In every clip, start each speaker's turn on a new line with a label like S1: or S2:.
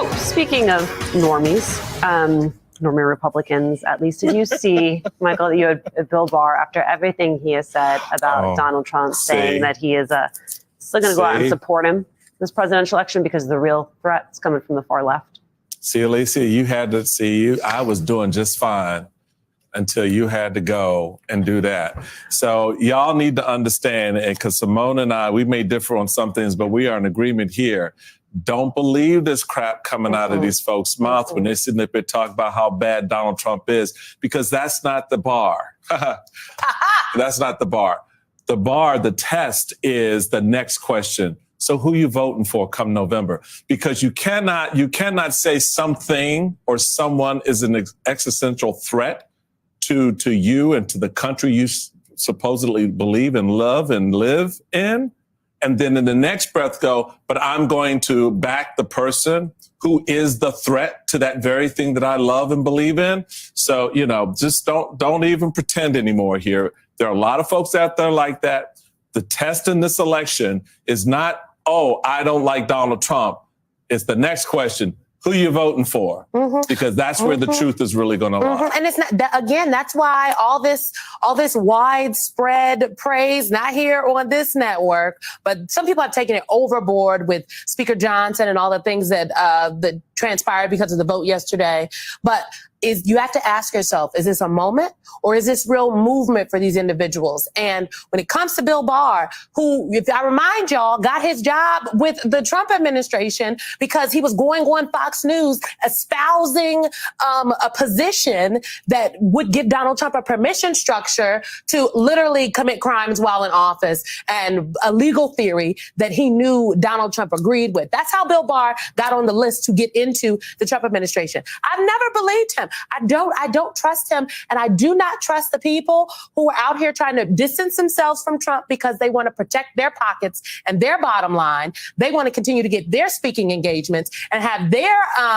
S1: So speaking of normies, normie Republicans, at least did you see, Michael, that you had Bill Barr, after everything he has said about Donald Trump, saying that he is still going to go out and support him this presidential election because the real threat is coming from the far left?
S2: See, Alicia, you had to see, I was doing just fine until you had to go and do that. So y'all need to understand, and because Simone and I, we may differ on some things, but we are in agreement here. Don't believe this crap coming out of these folks' mouths when they're sitting up there talking about how bad Donald Trump is, because that's not the bar. That's not the bar. The bar, the test is the next question. So who you voting for come November? Because you cannot say something or someone is an existential threat to you and to the country you supposedly believe and love and live in. And then in the next breath go, but I'm going to back the person who is the threat to that very thing that I love and believe in. So, just don't even pretend anymore here. There are a lot of folks out there like that. The test in this election is not, oh, I don't like Donald Trump. It's the next question. Who you voting for? Because that's where the truth is really going to lie.
S3: And it's not, again, that's why all this widespread praise, not here on this network, but some people have taken it overboard with Speaker Johnson and all the things that transpired because of the vote yesterday. But you have to ask yourself, is this a moment or is this real movement for these individuals? And when it comes to Bill Barr, who, if I remind y'all, got his job with the Trump administration because he was going on Fox News espousing a position that would give Donald Trump a permission structure to literally commit crimes while in office, and a legal theory that he knew Donald Trump agreed with. That's how Bill Barr got on the list to get into the Trump administration. I've never believed him. I don't trust him. And I do not trust the people who are out here trying to distance themselves from Trump because they want to protect their pockets and their bottom line. They want to continue to get their speaking engagements and have their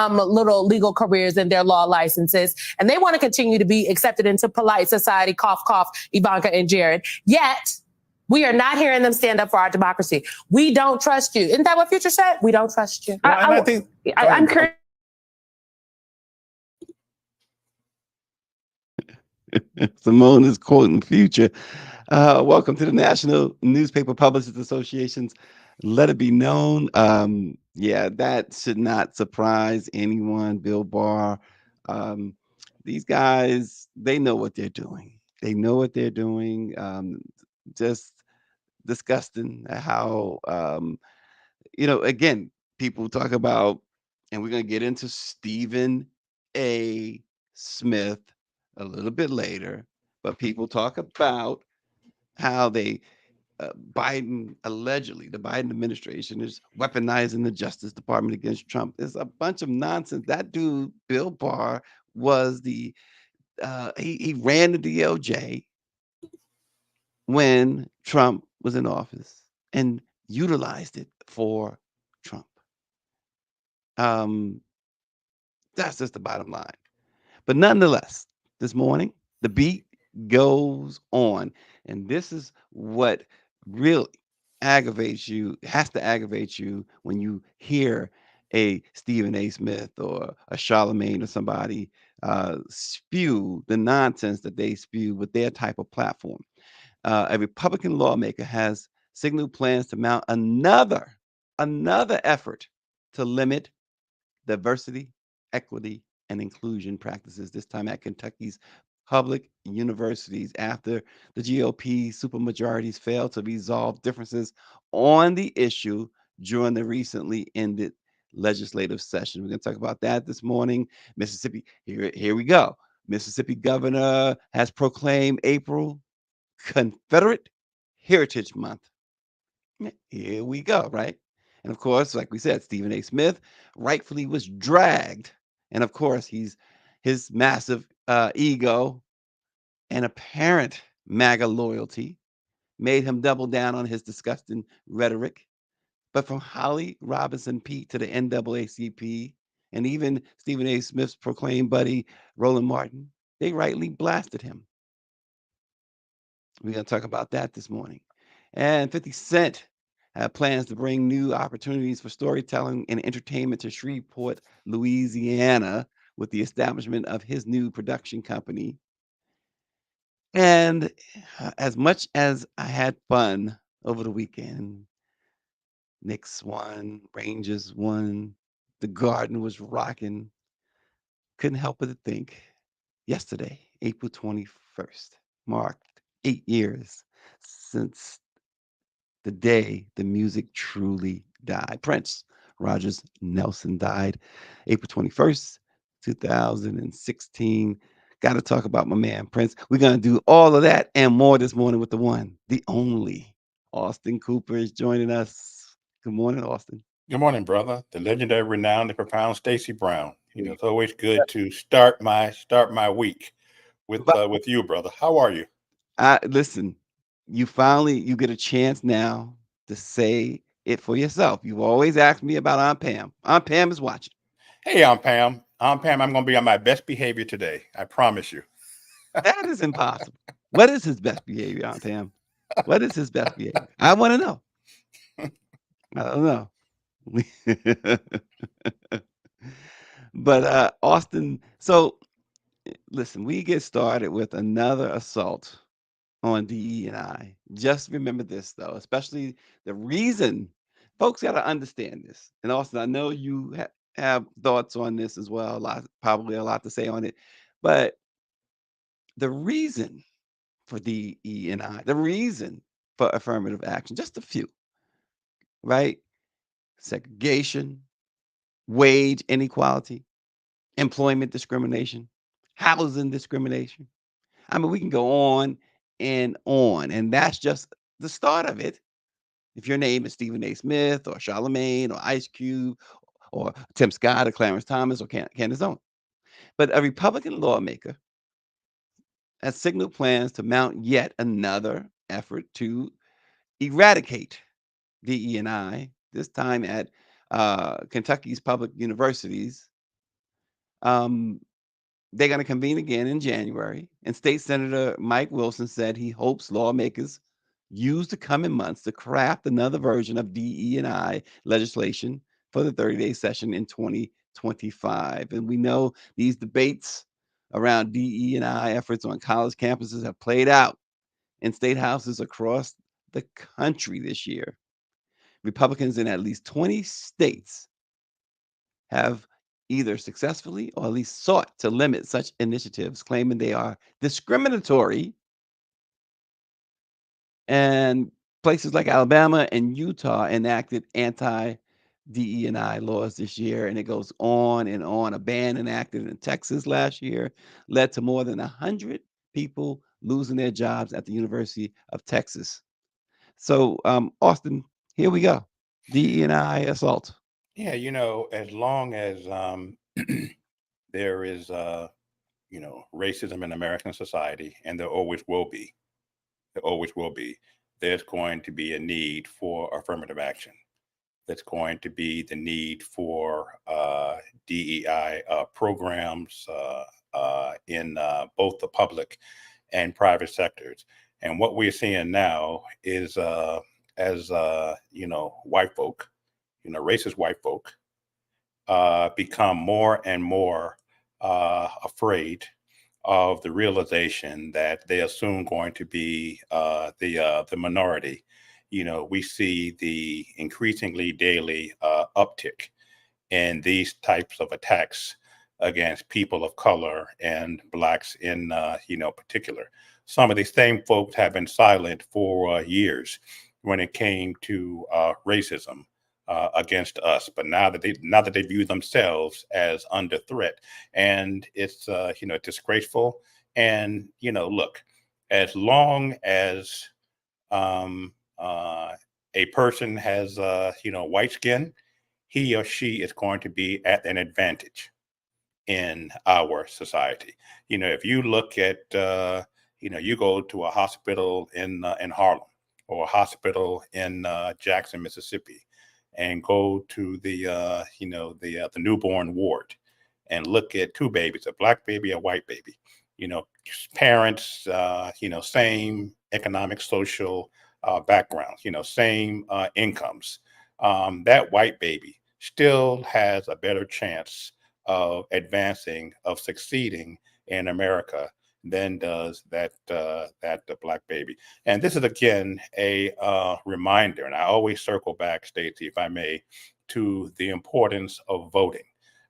S3: little legal careers and their law licenses. And they want to continue to be accepted into polite society, cough, cough, Ivanka and Jared. Yet, we are not hearing them stand up for our democracy. We don't trust you. Isn't that what Future said? We don't trust you.
S1: I'm curious.
S4: Simone is quoting Future. Welcome to the National Newspaper Publishers Association's Let It Be Known. Yeah, that should not surprise anyone. Bill Barr, these guys, they know what they're doing. They know what they're doing. Just disgusting how, again, people talk about, and we're going to get into Stephen A. Smith a little bit later, but people talk about how Biden, allegedly, the Biden administration is weaponizing the Justice Department against Trump. It's a bunch of nonsense. That dude, Bill Barr, was he ran the DOJ when Trump was in office and utilized it for Trump. That's just the bottom line. But nonetheless, this morning, the beat goes on. And this is what really aggravates you, has to aggravate you when you hear a Stephen A. Smith or a Charlemagne or somebody spew the nonsense that they spew with their type of platform. A Republican lawmaker has signaled plans to mount another effort to limit diversity, equity, and inclusion practices, this time at Kentucky's public universities, after the GOP supermajorities failed to resolve differences on the issue during the recently ended legislative session. We're going to talk about that this morning. Mississippi, here we go. Mississippi governor has proclaimed April Confederate Heritage Month. Here we go, right? And of course, like we said, Stephen A. Smith rightfully was dragged. And of course, his massive ego and apparent MAGA loyalty made him double down on his disgusting rhetoric. But from Holly Robinson Pete to the NAACP and even Stephen A. Smith's proclaimed buddy, Roland Martin, they rightly blasted him. We're going to talk about that this morning. And 50 Cent have plans to bring new opportunities for storytelling and entertainment to Shreveport, Louisiana, with the establishment of his new production company. And as much as I had fun over the weekend, Knicks won, Rangers won, the Garden was rocking. Couldn't help but to think yesterday, April 21st, marked 8 years since the day the music truly died. Prince Rogers Nelson died April 21st, 2016. Got to talk about my man Prince. We're going to do all of that and more this morning with the one, the only Austin Cooper is joining us. Good morning, Austin.
S5: Good morning, brother. The legendary, renowned, and profound Stacey Brown. It's always good to start my week with you, brother. How are you?
S4: Listen, you get a chance now to say it for yourself. You've always asked me about Aunt Pam. Aunt Pam is watching.
S5: Hey, Aunt Pam. Aunt Pam, I'm going to be on my best behavior today. I promise you.
S4: That is impossible. What is his best behavior, Aunt Pam? What is his best behavior? I want to know. I don't know. But Austin, so listen, we get started with another assault on DE&I. Just remember this, though, especially the reason folks got to understand this. And Austin, I know you have thoughts on this as well, probably a lot to say on it. But the reason for DE&I, the reason for affirmative action, just a few, right? Segregation, wage inequality, employment discrimination, housing discrimination. I mean, we can go on, and that's just the start of it. If your name is Stephen A. Smith or Charlemagne or Ice Cube or Tim Scott or Clarence Thomas or Candace Owens. But a Republican lawmaker has signaled plans to mount yet another effort to eradicate DE&I, this time at Kentucky's public universities. They're going to convene again in January. And State Senator Mike Wilson said he hopes lawmakers use the coming months to craft another version of DE&I legislation for the 30-day session in 2025. And we know these debates around DE&I efforts on college campuses have played out in state houses across the country this year. Republicans in at least 20 states have either successfully or at least sought to limit such initiatives, claiming they are discriminatory. And places like Alabama and Utah enacted anti-DE&I laws this year, and it goes on and on. A ban enacted in Texas last year led to more than 100 people losing their jobs at the University of Texas. So, Austin, here we go. DE&I assault.
S5: Yeah, as long as there is, racism in American society, and there always will be, there's going to be a need for affirmative action. There's going to be the need for DEI programs in both the public and private sectors. And what we're seeing now is, as white folk, racist white folk, become more and more afraid of the realization that they are soon going to be the minority. We see the increasingly daily uptick in these types of attacks against people of color and blacks in particular. Some of these same folks have been silent for years when it came to racism against us, but now that they view themselves as under threat, and it's disgraceful. And look, as long as a person has white skin, he or she is going to be at an advantage in our society. If you look at you go to a hospital in Harlem or a hospital in Jackson, Mississippi, and go to the newborn ward and look at two babies, a black baby, a white baby. Parents, same economic, social backgrounds, same incomes, that white baby still has a better chance of advancing, of succeeding in America than does that the black baby. And this is again a reminder, and I always circle back, Stacey, if I may, to the importance of voting,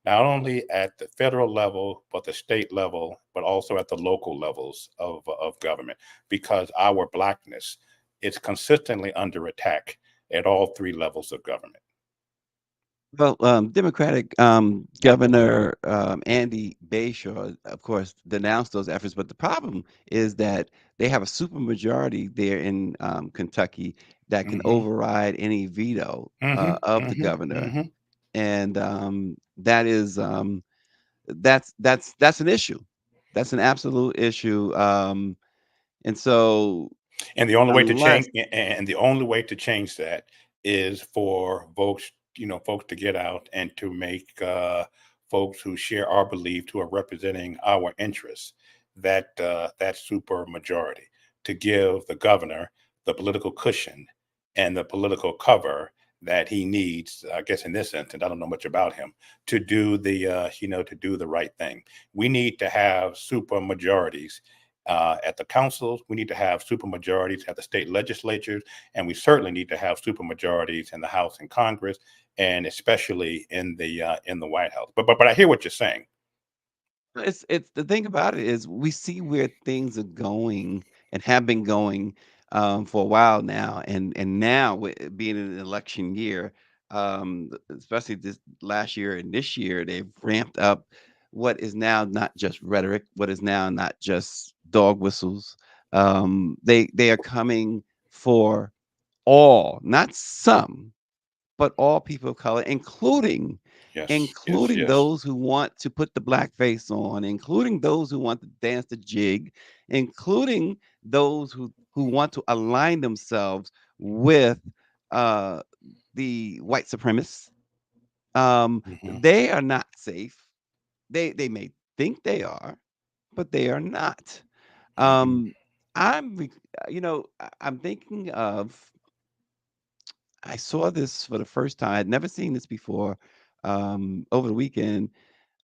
S5: not only at the federal level, but the state level, but also at the local levels of government, because our blackness is consistently under attack at all three levels of government.
S4: Well, Democratic Governor Andy Beshear, of course, denounced those efforts. But the problem is that they have a supermajority there in Kentucky that can override any veto of the governor, and that is that's an issue. That's an absolute issue. And so,
S5: And the only way to
S4: unless
S5: change, and the only way to change that is for folks, folks to get out and to make folks who share our belief, who are representing our interests, that super majority, to give the governor the political cushion and the political cover that he needs. I guess in this instance, I don't know much about him, to do to do the right thing. We need to have super majorities at the councils. We need to have super majorities at the state legislatures, and we certainly need to have super majorities in the House and Congress, and especially in the White House. But I hear what you're saying.
S4: it's the thing about it is we see where things are going and have been going for a while now, and now with it being an election year, especially this last year and this year, they've ramped up what is now not just rhetoric, what is now not just dog whistles. They are coming for all, not some, but all people of color, including
S5: Yes, yes,
S4: including
S5: yes.
S4: those who want to put the black face on, including those who want to dance the jig, including those who want to align themselves with uh, the white supremacists.
S5: hmm
S4: They are not safe. They may think they are, but they are not.
S5: hmm
S4: Um, I'm, re- I'm thinking of. I saw this for the first time. I'd never seen this before. Over the weekend,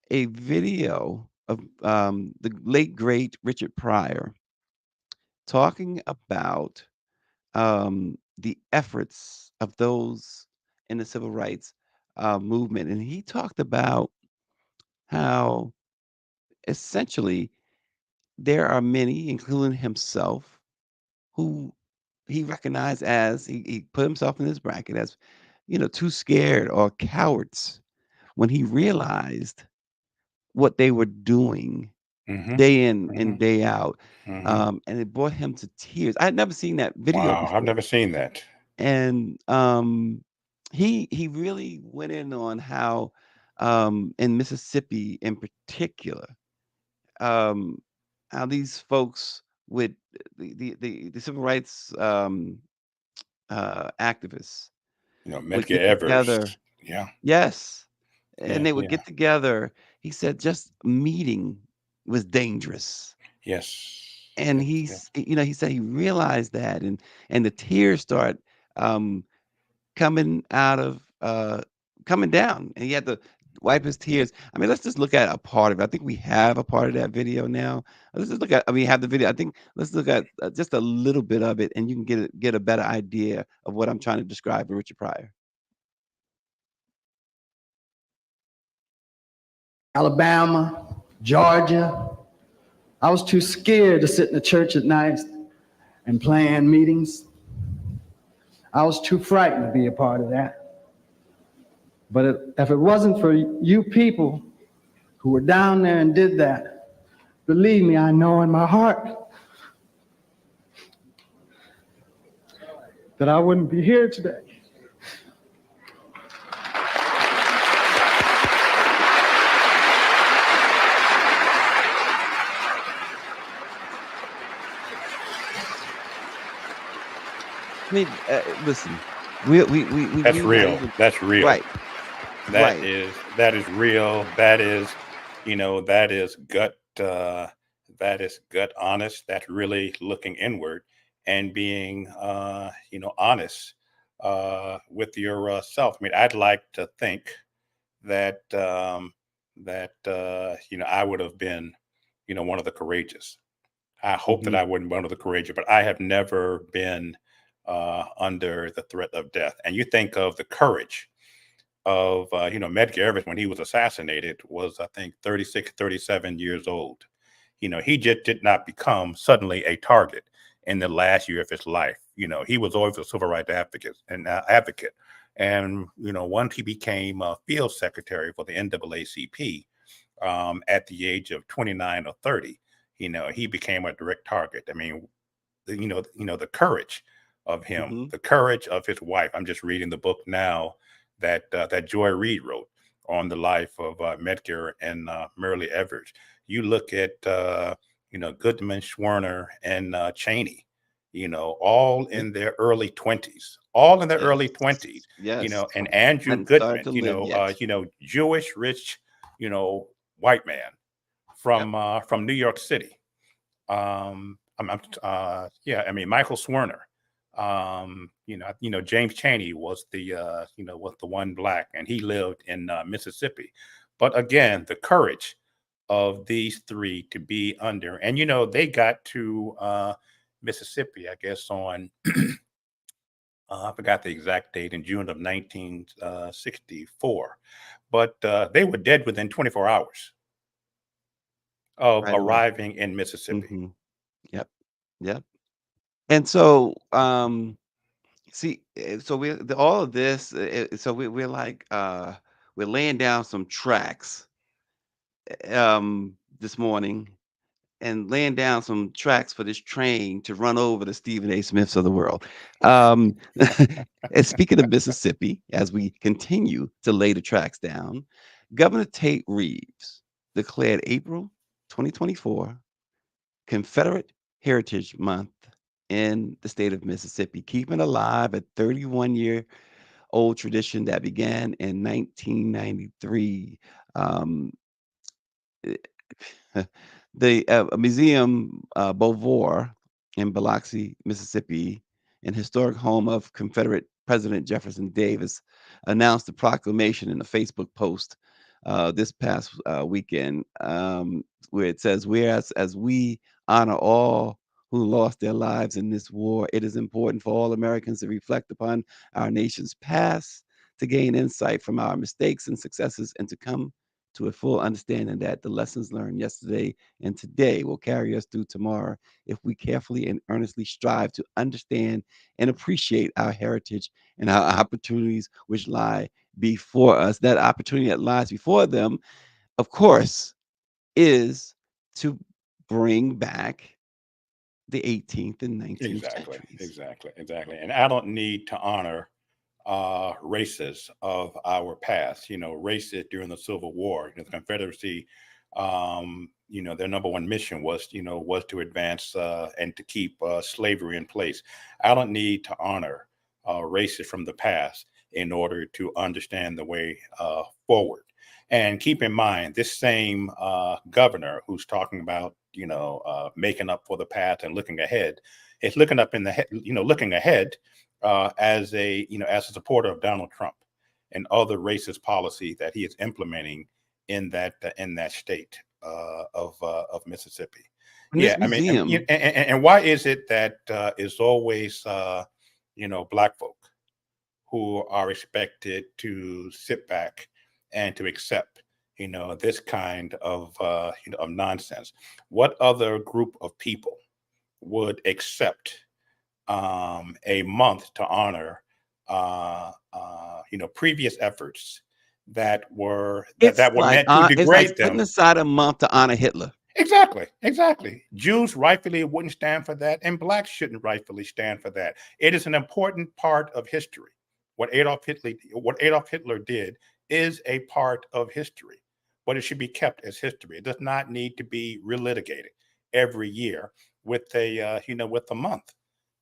S4: a video of the late great Richard Pryor talking about the efforts of those in the civil rights movement, and he talked about how essentially there are many, including himself, who he recognized as he put himself in this bracket as, too scared or cowards when he realized what they were doing
S5: hmm
S4: day in and
S5: hmm
S4: day out.
S5: hmm
S4: And it brought him to tears. I had never seen that video
S5: Wow, I've
S4: before.
S5: never seen that.
S4: And he really went in on how in Mississippi in particular, um, how these folks with the civil rights activists would
S5: Medgar
S4: get
S5: Evers.
S4: together.
S5: Yeah,
S4: Yes. And
S5: yeah,
S4: they would
S5: yeah.
S4: get together. He said just meeting was dangerous.
S5: Yes,
S4: And
S5: yes, yes.
S4: he said he realized that, and the tears start um coming out of coming down, and he had to wipe his tears. I mean, let's just look at a part of it. I think we have a part of that video now. Let's just look at, I mean, have the video. I think let's look at just a little bit of it, and you can get a better idea of what I'm trying to describe with Richard Pryor.
S6: Alabama, Georgia. I was too scared to sit in the church at night and plan meetings. I was too frightened to be a part of that. But if it wasn't for you people who were down there and did that, believe me, I know in my heart that I wouldn't be here today.
S4: I mean, listen, we
S5: That's
S4: may not
S5: real.
S4: even
S5: That's real.
S4: right,
S5: That
S4: right.
S5: is real. That is, that is gut honest. That's really looking inward and being, honest with yourself. I mean, I'd like to think that I would have been, one of the courageous. I hope that
S4: Mhm.
S5: I wouldn't be one of the courageous, but I have never been under the threat of death. And you think of the courage of, Medgar Evers when he was assassinated was, I think, 36, 37 years old. He just did not become suddenly a target in the last year of his life. He was always a civil rights advocate. And, once he became a field secretary for the NAACP at the age of 29 or 30, he became a direct target. I mean, the courage of him,
S4: Mhm.
S5: the courage of his wife. I'm just reading the book now that Joy Reid wrote on the life of Medgar and Myrlie Evers. You look at Goodman, Schwerner, and Cheney. All
S4: Yep.
S5: in their early 20s, all in their early
S4: Yes.
S5: 20s.
S4: Yes.
S5: And Andrew
S4: Hadn't started
S5: Goodman,
S4: to live yet.
S5: Jewish, rich, white man
S4: Yep.
S5: from New York City. Yeah, I mean, Michael Swerner. James Chaney was was the one black, and he lived in Mississippi. But again, the courage of these three to be under, and they got to Mississippi, I guess, on I forgot the exact date, in June of 1964, but they were dead within 24 hours of
S4: Right away.
S5: arriving in Mississippi.
S4: Hmm. Yep. Yep. And so, see, so all of this. So we're like, we're laying down some tracks, this morning, and laying down some tracks for this train to run over the Stephen A. Smiths of the world. Um, and speaking of Mississippi, as we continue to lay the tracks down, Governor Tate Reeves declared April 2024 Confederate Heritage Month in the state of Mississippi, keeping alive a 31-year-old tradition that began in 1993. Um, the Museum Beauvoir in Biloxi, Mississippi, an historic home of Confederate President Jefferson Davis, announced the proclamation in a Facebook post this past weekend, where it says, "Whereas as we honor all who lost their lives in this war, it is important for all Americans to reflect upon our nation's past, to gain insight from our mistakes and successes, and to come to a full understanding that the lessons learned yesterday and today will carry us through tomorrow if we carefully and earnestly strive to understand and appreciate our heritage and our opportunities which lie before us." That opportunity that lies before them, of course, is to bring back the 18th and 19th
S5: Exactly,
S4: centuries.
S5: exactly, exactly. And I don't need to honor races of our past. Races during the Civil War. The Confederacy, their number one mission was to advance and to keep slavery in place. I don't need to honor races from the past in order to understand the way forward. And keep in mind, this same governor who's talking about making up for the past and looking ahead, is looking up in the looking ahead as a supporter of Donald Trump and other racist policy that he is implementing in that state of Mississippi.
S4: And
S5: Yeah,
S4: this
S5: I mean,
S4: museum,
S5: and why is it that is always black folk who are expected to sit back and to accept this kind of nonsense? What other group of people would accept a month to honor previous efforts that were meant to
S4: it's like
S5: degrade
S4: setting
S5: them?
S4: aside a month to honor Hitler.
S5: Exactly, exactly. Jews rightfully wouldn't stand for that, and blacks shouldn't rightfully stand for that. It is an important part of history. What Adolf Hitler did is a part of history, but it should be kept as history. It does not need to be relitigated every year with a month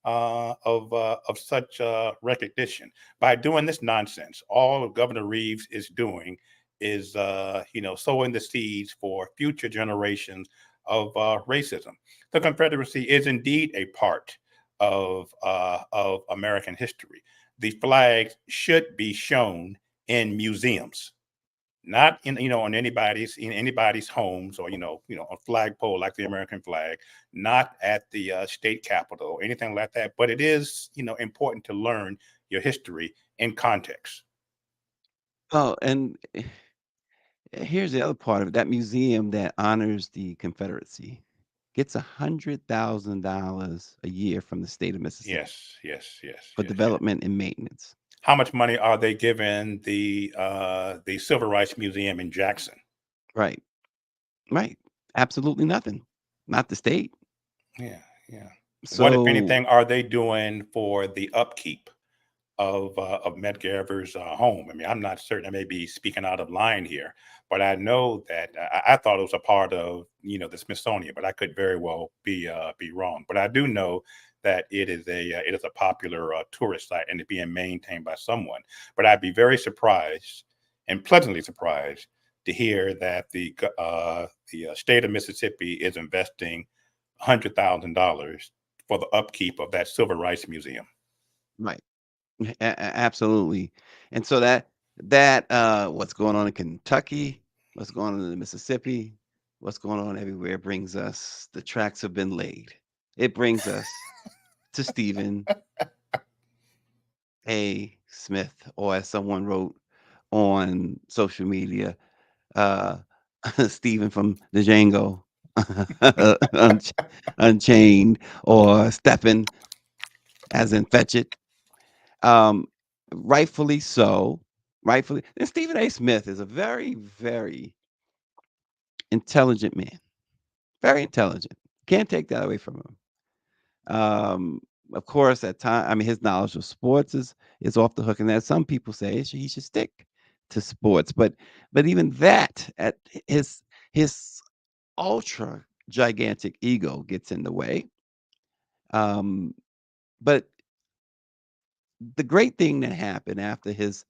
S5: of such recognition. By doing this nonsense, all Governor Reeves is doing is sowing the seeds for future generations of racism. The Confederacy is indeed a part of American history. The flags should be shown in museums, not in on anybody's homes, or a flagpole like the American flag, not at the state capitol or anything like that. But it is important to learn your history in context.
S4: Oh, and here's the other part of it. That museum that honors the Confederacy gets $100,000 a year from the state of Mississippi
S5: Yes, yes, yes,
S4: for
S5: yes, yes.
S4: development and maintenance.
S5: How much money are they giving the Civil Rights Museum in Jackson?
S4: Right. Right. Absolutely nothing. Not the state.
S5: Yeah, yeah. What, if
S4: So,
S5: anything, are they doing for the upkeep of Medgar Evers' home? I mean, I'm not certain. I may be speaking out of line here, but I know that I thought it was a part of the Smithsonian, but I could very well be wrong. But I do know that it is a popular tourist site, and it's being maintained by someone. But I'd be very surprised and pleasantly surprised to hear that the state of Mississippi is investing $100,000 for the upkeep of that Civil Rights Museum.
S4: right. Absolutely. And so that what's going on in Kentucky, what's going on in Mississippi, what's going on everywhere brings us, the tracks have been laid. It brings us to Stephen A. Smith, or as someone wrote on social media, uh, Stephen from the Django Unchained, or Stephen as in Fetch It. Rightfully so. Rightfully. And Stephen A. Smith is a very, very intelligent man. Very intelligent. Can't take that away from him. Of course, at time, I mean, his knowledge of sports is off the hook, and as some people say, he should stick to sports. But even that, at his ultra gigantic ego gets in the way. But the great thing that happened after his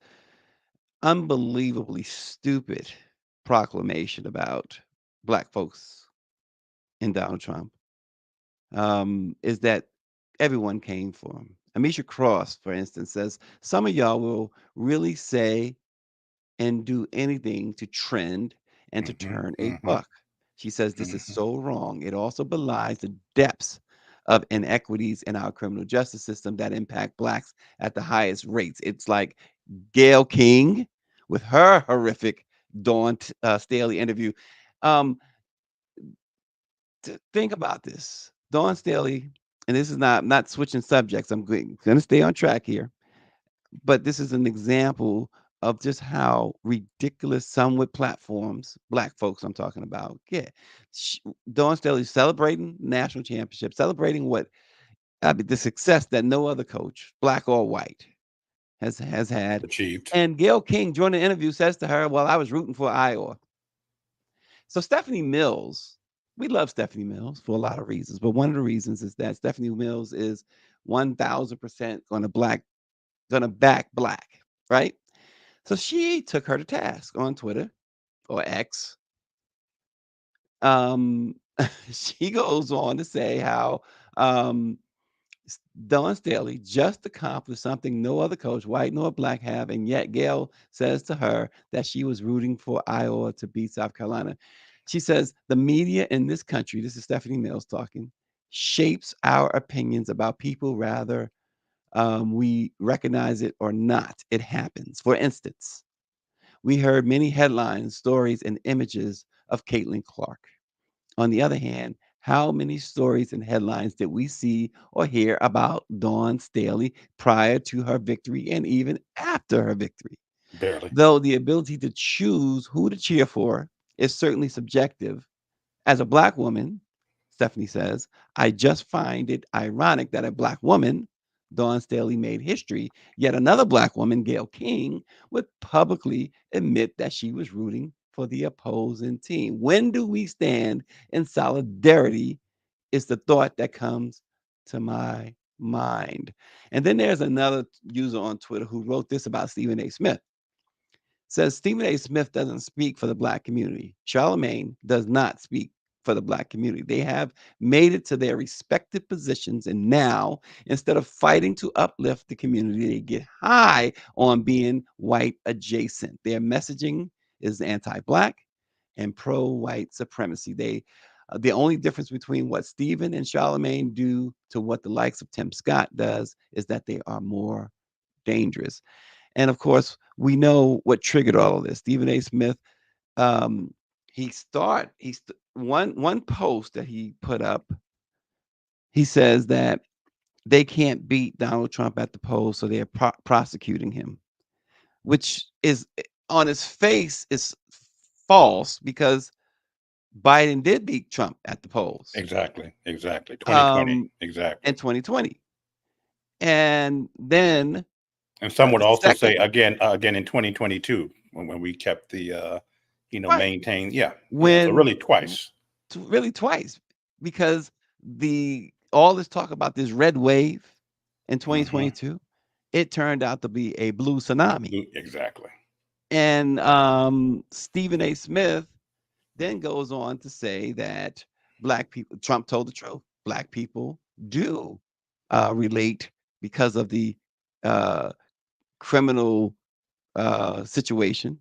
S4: unbelievably stupid proclamation about black folks in Donald Trump, is that everyone came for him. Amisha Cross, for instance, says some of y'all will really say and do anything to trend and to
S5: Hmm.
S4: turn a
S5: Hmm.
S4: buck. She says this is
S5: Hmm.
S4: so wrong. It also belies the depths of inequities in our criminal justice system that impact blacks at the highest rates. It's like Gayle King with her horrific Dawn Staley interview. Um, think about this. Dawn Staley, and this is not switching subjects. I'm going to stay on track here, but this is an example of just how ridiculous some with platforms, black folks I'm talking about, get. Dawn Staley celebrating national championship, celebrating the success that no other coach, black or white, has had.
S5: Achieved.
S4: And Gayle King, during the interview, says to her, "Well, I was rooting for Iowa." So Stephanie Mills, we love Stephanie Mills for a lot of reasons, but one of the reasons is that Stephanie Mills is 1,000% gonna back black, right? So she took her to task on Twitter or X. Um, she goes on to say how um, Dawn Staley just accomplished something no other coach, white nor black, have, and yet Gail says to her that she was rooting for Iowa to beat South Carolina. She says the media in this country, this is Stephanie Mills talking, shapes our opinions about people rather we recognize it or not. It happens. For instance, we heard many headlines, stories, and images of Caitlin Clark. On the other hand, how many stories and headlines did we see or hear about Dawn Staley prior to her victory and even after her victory?
S5: Barely.
S4: Though the ability to choose who to cheer for is certainly subjective, as a black woman, Stephanie says, I just find it ironic that a black woman, Dawn Staley, made history, yet another black woman, Gayle King, would publicly admit that she was rooting for the opposing team. When do we stand in solidarity? Is the thought that comes to my mind. And then there's another user on Twitter who wrote this about Stephen A. Smith. Says Stephen A. Smith doesn't speak for the black community. Charlemagne does not speak for the Black community. They have made it to their respective positions, and now instead of fighting to uplift the community, they get high on being white adjacent. Their messaging is anti-Black and pro-white supremacy. The only difference between what Stephen and Charlemagne do to what the likes of Tim Scott does is that they are more dangerous. And of course, we know what triggered all of this. Stephen A. Smith, one post that he put up, he says that they can't beat Donald Trump at the polls, so they're prosecuting him, which is on his face is false because Biden did beat Trump at the polls.
S5: Exactly. 2020. Exactly.
S4: In 2020. And then
S5: And some would also say again in 2022 when we kept the maintained. Yeah. So really twice.
S4: Really twice. Because all this talk about this red wave in 2022, it turned out to be a blue tsunami.
S5: Exactly.
S4: And Stephen A. Smith then goes on to say that Black people, Trump told the truth. Black people do relate because of the criminal situation.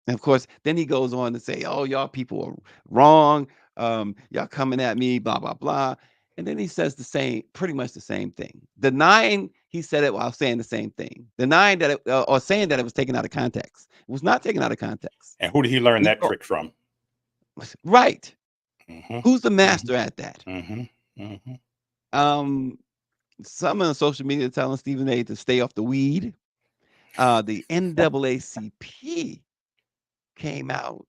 S4: And of course, then he goes on to say, oh, y'all people are wrong. Y'all coming at me, blah, blah, blah. And then he says pretty much the same thing. Denying he said it while saying the same thing. Denying that or saying that it was taken out of context. It was not taken out of context.
S5: And who did he learn that trick from?
S4: Right. Who's the master at that? Some on social media telling Stephen A. to stay off the weed. The NAACP came out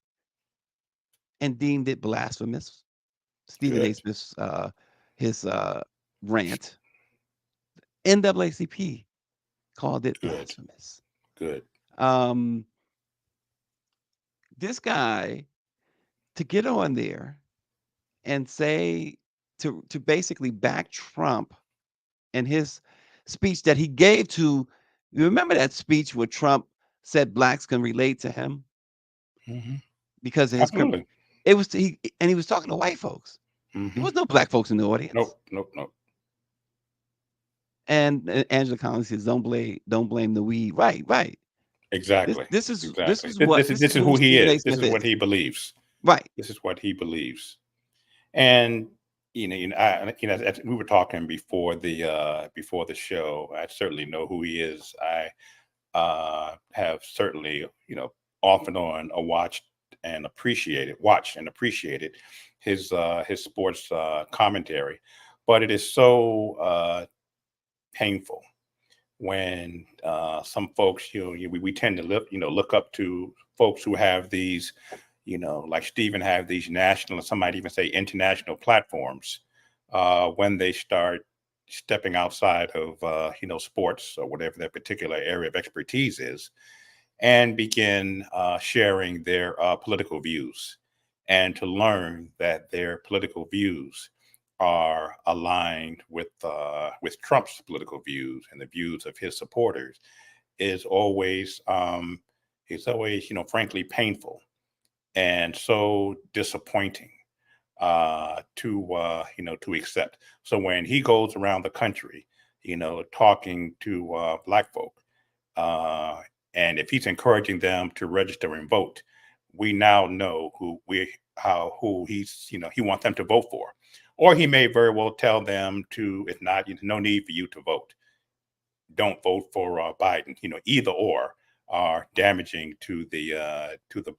S4: and deemed it blasphemous. Stephen A. Smith's his rant. NAACP called it blasphemous.
S5: Good.
S4: This guy, to get on there and say to basically back Trump and his speech that he gave to, you remember that speech where Trump said Blacks can relate to him because of his criminal. It was he was talking to white folks. There was no Black folks in the audience.
S5: Nope.
S4: And Angela Collins says, "Don't blame the weed." Right.
S5: Exactly.
S4: This is who
S5: he is. This
S4: Smith
S5: is what he believes.
S4: Right.
S5: This is what he believes. And we were talking before the show. I certainly know who he is. I have certainly off and on watched and appreciated his sports commentary, but it is so painful when some folks we tend to look up to folks who have these like Stephen have these national, some might even say international platforms when they start stepping outside of sports or whatever their particular area of expertise is, and begin sharing their political views, and to learn that their political views are aligned with Trump's political views and the views of his supporters is always frankly painful and so disappointing to accept. So when he goes around the country, talking to Black folk, and if he's encouraging them to register and vote, we now know who he's he wants them to vote for. Or he may very well tell them to, if not, no need for you to vote. Don't vote for Biden. Either or are damaging to the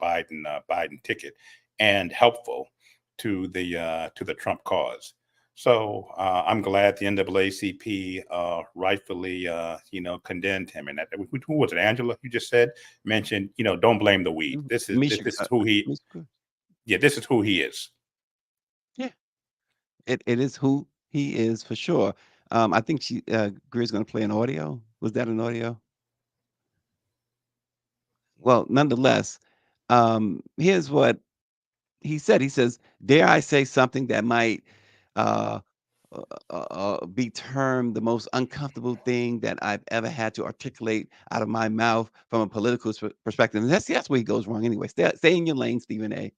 S5: Biden ticket and helpful to the Trump cause. So I'm glad the NAACP rightfully condemned him. And that, who was it? Angela, you just mentioned don't blame the weed. This is who he. Yeah, this is who he is.
S4: Yeah. It is who he is for sure. I think Greer's going to play an audio. Was that an audio? Well, nonetheless, here's what he said. He says, "Dare I say something that might be termed the most uncomfortable thing that I've ever had to articulate out of my mouth from a political perspective." And that's where he goes wrong anyway. Stay in your lane, Stephen A.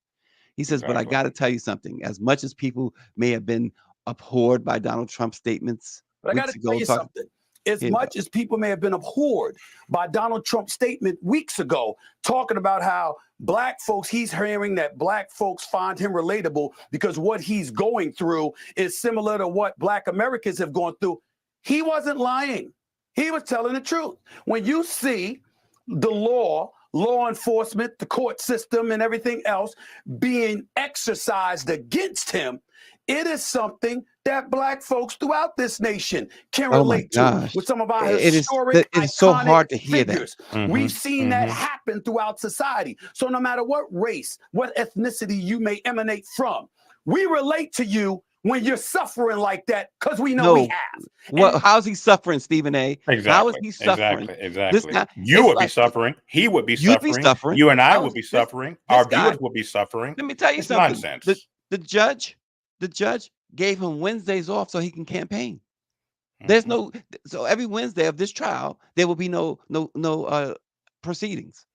S4: He says, but I got to tell you something. As much as people may have been abhorred by Donald Trump's statements
S7: But I got
S4: weeks
S7: to
S4: ago,
S7: tell you something. As much as people may have been abhorred by Donald Trump's statement weeks ago, talking about how black folks, he's hearing that black folks find him relatable because what he's going through is similar to what black Americans have gone through. He wasn't lying. He was telling the truth. When you see the law enforcement, the court system, and everything else being exercised against him, it is something that black folks throughout this nation can relate to with some of our historic,
S4: it is so hard to
S7: iconic
S4: hear
S7: figures.
S4: that.
S7: We've seen that happen throughout society. So no matter what race, what ethnicity you may emanate from, we relate to you when you're suffering like that because we know we have.
S4: Well, how's he suffering, Stephen A?
S5: Exactly.
S4: How is he suffering?
S5: Exactly.
S4: This guy,
S5: you would be suffering. He would be suffering. You and I would be suffering. Our viewers would be suffering.
S4: Let me tell you
S5: it's
S4: something.
S5: Nonsense.
S4: The judge gave him Wednesdays off so he can campaign. There's no, so every Wednesday of this trial, there will be no proceedings.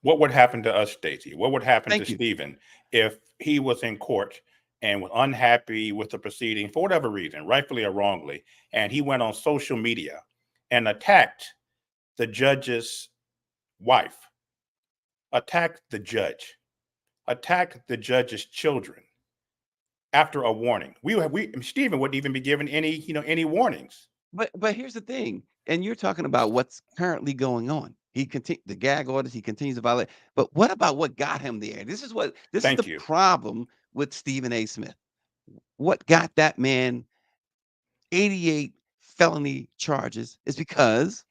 S5: What would happen to us, Stacey? What would happen to Stephen if he was in court and was unhappy with the proceeding for whatever reason, rightfully or wrongly, and he went on social media and attacked the judge's wife, attacked the judge, attacked the judge's children after a warning? Stephen wouldn't even be given any warnings.
S4: But here's the thing, and you're talking about what's currently going on. The gag orders, he continues to violate. But what about what got him there? This is the problem with Stephen A. Smith. What got that man 88 felony charges is because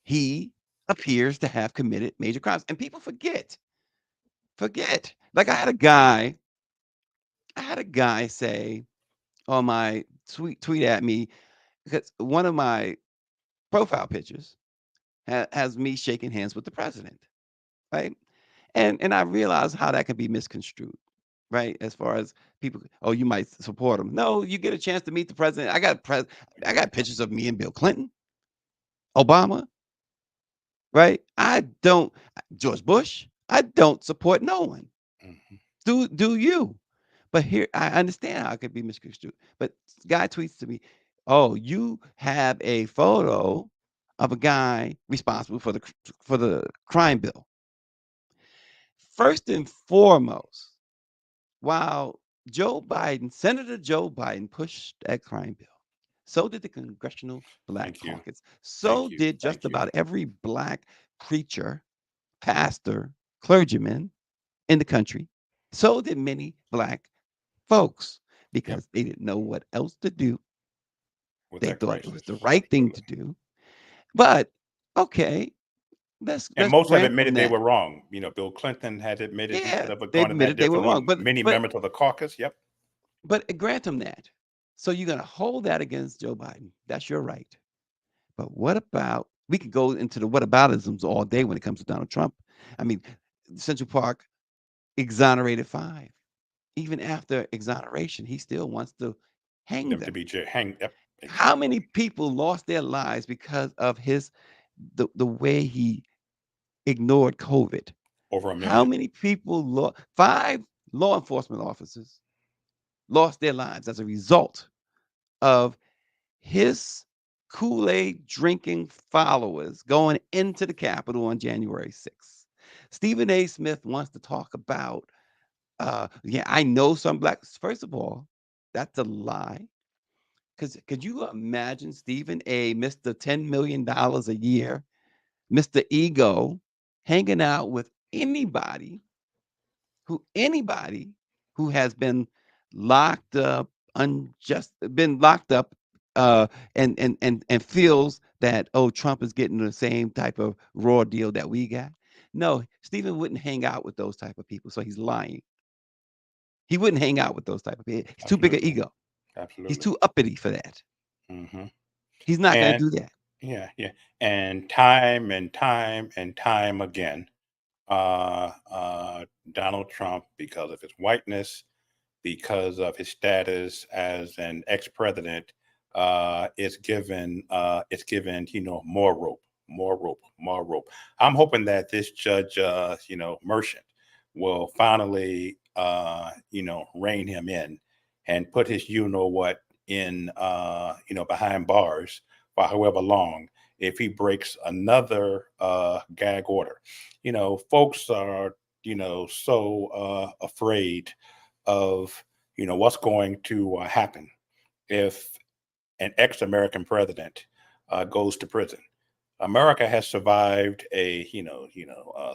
S4: he appears to have committed major crimes. And people forget. Like I had a guy say on my tweet at me, because one of my profile pictures has me shaking hands with the president, right? And I realize how that can be misconstrued, right? As far as people, oh, you might support him. No, you get a chance to meet the president. I got pictures of me and Bill Clinton, Obama, right? George Bush. I don't support no one. Do you? But here, I understand how it could be misconstrued. But guy tweets to me, oh, you have a photo of a guy responsible for the crime bill. First and foremost, while Senator Joe Biden pushed that crime bill, so did the Congressional Black Caucus. So did just about every Black preacher, pastor, clergyman in the country. So did many Black folks, because they didn't know what else to do. They thought it was the right thing to do. But okay, let's
S5: most have admitted they were wrong. Bill Clinton had admitted he could have gone in that
S4: they were wrong. But
S5: many members of the caucus. Yep.
S4: But grant them that. So you're going to hold that against Joe Biden. That's your right. But what about, we could go into the whataboutisms all day when it comes to Donald Trump. I mean, Central Park exonerated 5. Even after exoneration, he still wants to hang them.
S5: Yep.
S4: How many people lost their lives because of the way he ignored COVID?
S5: Over 1 million.
S4: How many people 5 law enforcement officers lost their lives as a result of his Kool-Aid drinking followers going into the Capitol on January 6th. Stephen A. Smith wants to talk about, I know some Blacks. First of all, that's a lie. Because could you imagine Stephen A., Mr. $10 million a year, Mr. Ego, hanging out with anybody who has been locked up, and feels that, oh, Trump is getting the same type of raw deal that we got? No, Stephen wouldn't hang out with those type of people, so he's lying. He wouldn't hang out with those type of people. He's too big an ego.
S5: Absolutely.
S4: He's too uppity for that. He's not going to do that.
S5: Yeah. And time again, Donald Trump, because of his whiteness, because of his status as an ex-president, it's given more rope. I'm hoping that this judge, Merchant, will finally rein him in and put his you-know-what in, behind bars for however long if he breaks another gag order. Folks are, so afraid of, what's going to happen if an ex-American president goes to prison. America has survived a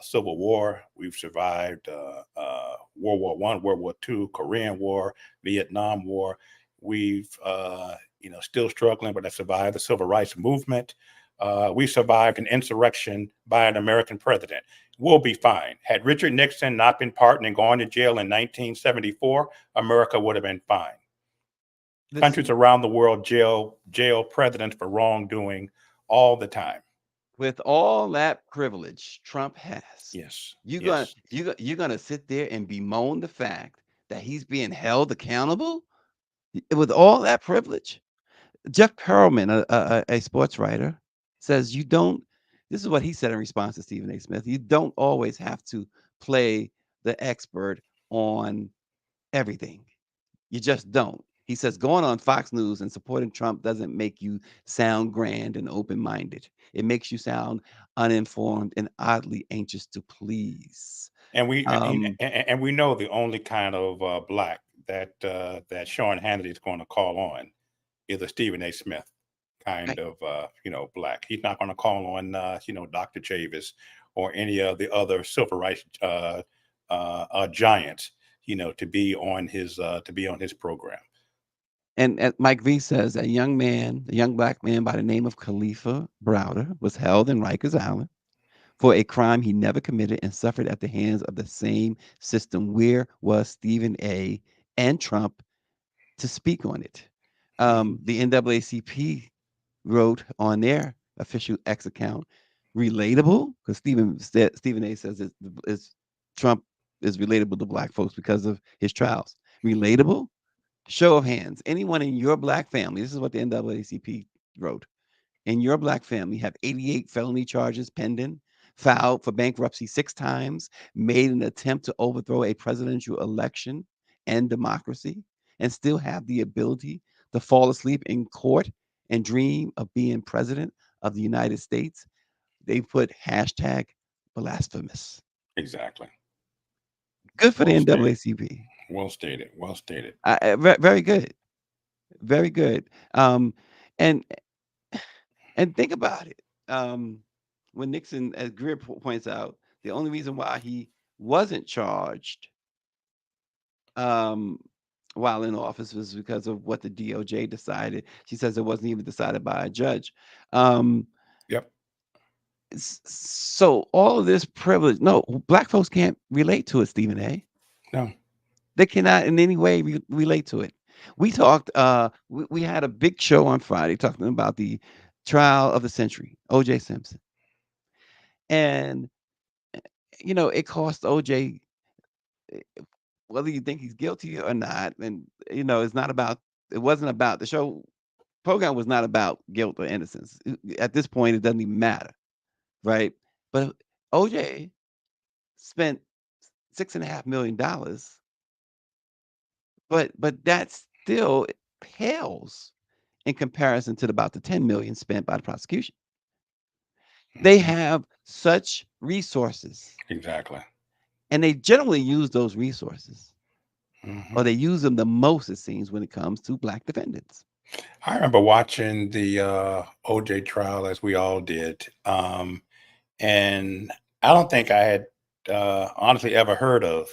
S5: civil war. We've survived World War I, World War II, Korean War, Vietnam War. We've still struggling, but have survived the civil rights movement. We survived an insurrection by an American president. We'll be fine. Had Richard Nixon not been pardoned and gone to jail in 1974, America would have been fine. Countries around the world jail presidents for wrongdoing all the time.
S4: With all that privilege Trump has,
S5: Yes,
S4: you're gonna sit there and bemoan the fact that he's being held accountable with all that privilege. Jeff Pearlman, a sports writer, says you don't. This is what he said in response to Stephen A. Smith. You don't always have to play the expert on everything. You just don't. He says going on Fox News and supporting Trump doesn't make you sound grand and open-minded. It makes you sound uninformed and oddly anxious to please.
S5: And we know the only kind of black that Sean Hannity is going to call on is a Stephen A. Smith kind of black. He's not going to call on Dr. Chavis or any of the other civil rights giants to be on his program.
S4: And Mike V says a young black man by the name of Khalifa Browder was held in Rikers Island for a crime he never committed and suffered at the hands of the same system. Where was Stephen A. and Trump to speak on it? The NAACP wrote on their official X account, relatable, because Stephen A. says Trump is relatable to black folks because of his trials. Relatable? Show of hands. Anyone in your black family, this is what the NAACP wrote, in your black family have 88 felony charges pending, filed for bankruptcy 6 times, made an attempt to overthrow a presidential election and democracy, and still have the ability to fall asleep in court and dream of being president of the United States. They put hashtag blasphemous.
S5: Exactly.
S4: Good for the NAACP.
S5: Well stated. Well stated.
S4: Very good. Very good. And think about it. When Nixon, as Greer points out, the only reason why he wasn't charged while in office was because of what the DOJ decided. She says it wasn't even decided by a judge.
S5: Yep.
S4: So all of this privilege, no, black folks can't relate to it, Stephen A.
S5: No.
S4: They cannot in any way relate to it. We talked, we had a big show on Friday talking about the trial of the century, O.J. Simpson. And, it cost O.J., whether you think he's guilty or not. And, it wasn't about, the show program was not about guilt or innocence. At this point, it doesn't even matter, right? But O.J. spent $6.5 million. But that still pales in comparison to about the $10 million spent by the prosecution. They have such resources.
S5: Exactly. And
S4: they generally use those resources, or they use them the most, it seems, when it comes to black defendants.
S5: I remember watching the OJ trial, as we all did, and I don't think I had honestly ever heard of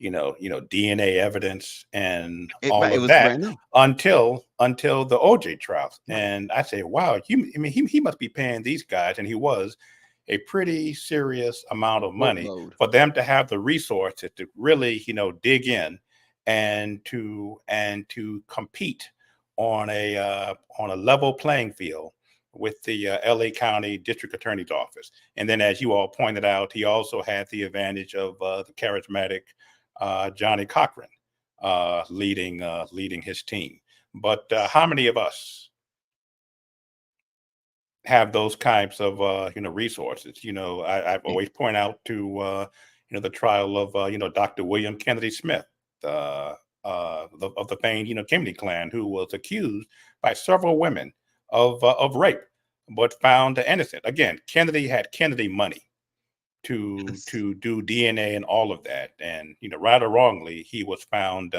S5: DNA evidence and all of that until the OJ trials. And I say, wow, he must be paying these guys, and he was, a pretty serious amount of money for them to have the resources to really, dig in and to compete on a level playing field with the LA County District Attorney's Office. And then, as you all pointed out, he also had the advantage of the charismatic Johnny Cochran leading his team. But how many of us have those kinds of resources? I've always point out to the trial of Dr. William Kennedy Smith, of the famed Kennedy clan, who was accused by several women of rape, but found innocent. Again, Kennedy had Kennedy money to do DNA and all of that, and right or wrongly, he was found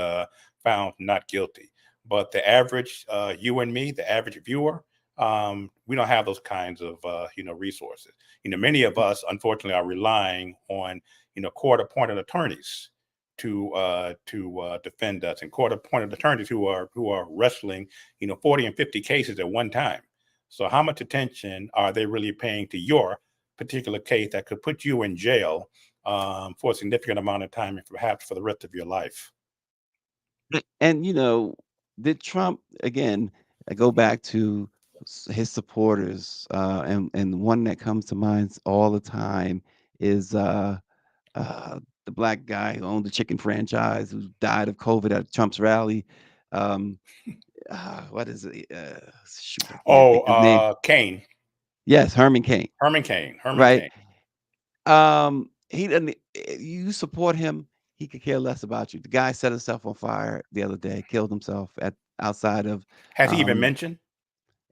S5: not guilty. But the average you and me, the average viewer, we don't have those kinds of resources. Many of us, unfortunately, are relying on court-appointed attorneys to defend us, and court-appointed attorneys who are wrestling 40 and 50 cases at one time. So how much attention are they really paying to your particular case that could put you in jail for a significant amount of time and perhaps for the rest of your life?
S4: And did Trump, again, I go back to his supporters, and one that comes to mind all the time is the black guy who owned the chicken franchise, who died of COVID at Trump's rally. What is it? Shoot, I can't think of his name.
S5: Cain.
S4: Yes, Herman Cain.
S5: Herman Cain.
S4: Right. He doesn't. You support him, he could care less about you. The guy set himself on fire the other day, killed himself outside of.
S5: Has he even mentioned?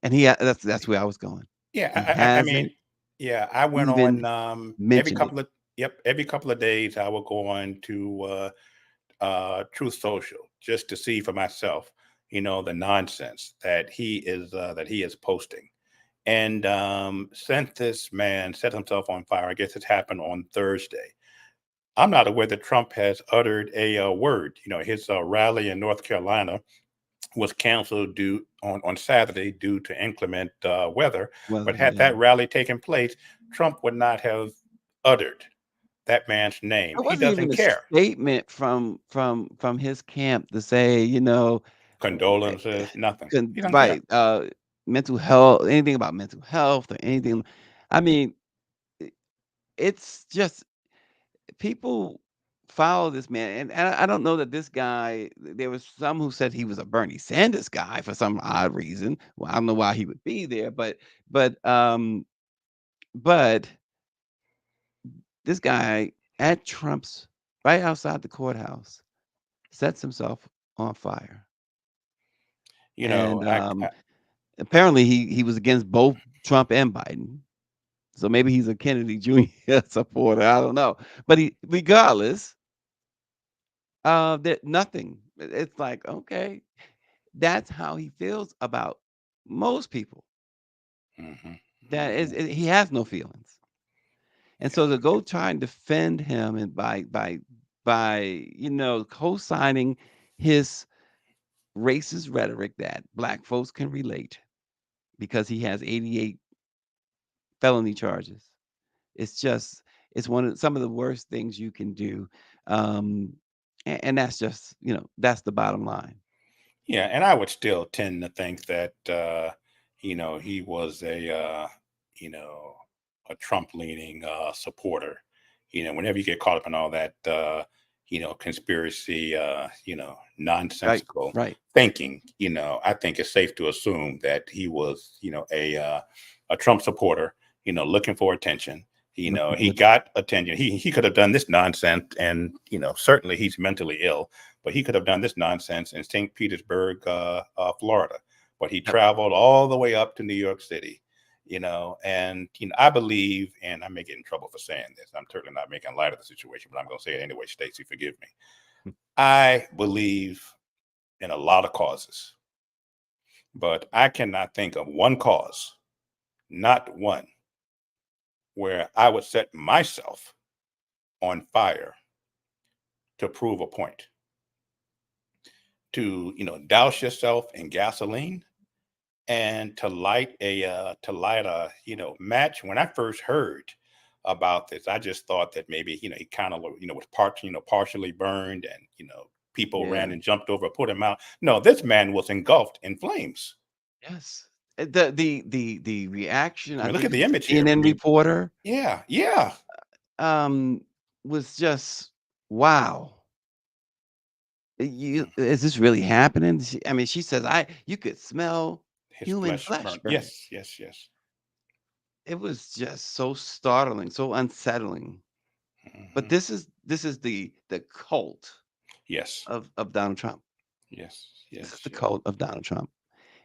S4: And that's where I was going.
S5: Yeah, I mean, yeah, I went on every couple of days. I will go on to Truth Social just to see for myself, the nonsense that he is posting. And since this man set himself on fire, I guess it happened on Thursday, I'm not aware that Trump has uttered a word. His rally in North Carolina was canceled on Saturday due to inclement weather. But had that rally taken place, Trump would not have uttered that man's name. He doesn't care.
S4: A statement from his camp to say,
S5: condolences, nothing.
S4: Right. Mental health, anything about mental health or anything. I mean, it's just people follow this man, and I don't know that this guy. There was some who said he was a Bernie Sanders guy for some odd reason. Well, I don't know why he would be there, but this guy at Trump's right outside the courthouse sets himself on fire. Apparently he was against both Trump and Biden. So maybe he's a Kennedy Jr. supporter. I don't know. But regardless, that nothing. It's like, okay, that's how he feels about most people. That is, he has no feelings. And so to go try and defend him and by co-signing his racist rhetoric that black folks can relate, because he has 88 felony charges. It's some of the worst things you can do. And that's just, that's the bottom line.
S5: Yeah. And I would still tend to think that, he was a Trump leaning supporter. Whenever you get caught up in all that, conspiracy, nonsensical thinking, I think it's safe to assume that he was, a Trump supporter, looking for attention. He got attention. He could have done this nonsense, and certainly he's mentally ill, but he could have done this nonsense in St. Petersburg, Florida. But he traveled all the way up to New York City, and I believe, and I may get in trouble for saying this, I'm certainly not making light of the situation, but I'm going to say it anyway. Stacey, forgive me. I believe in a lot of causes, but I cannot think of one cause, not one, where I would set myself on fire to prove a point. To douse yourself in gasoline and to light a match. When I first heard about this, I just thought that maybe he kind of was partially burned, and people ran and jumped over, put him out. No, this man was engulfed in flames.
S4: Yes. The reaction.
S5: I mean, look at the image
S4: here. CNN reporter.
S5: Yeah.
S4: Was just wow. Is this really happening? She says, you could smell his human flesh burning.
S5: Yes.
S4: It was just so startling, so unsettling. But
S5: Mhm.
S4: this is the cult
S5: Yes.
S4: of Donald Trump.
S5: Yes.
S4: This is
S5: Yes.
S4: the
S5: Yes.
S4: cult of Donald Trump.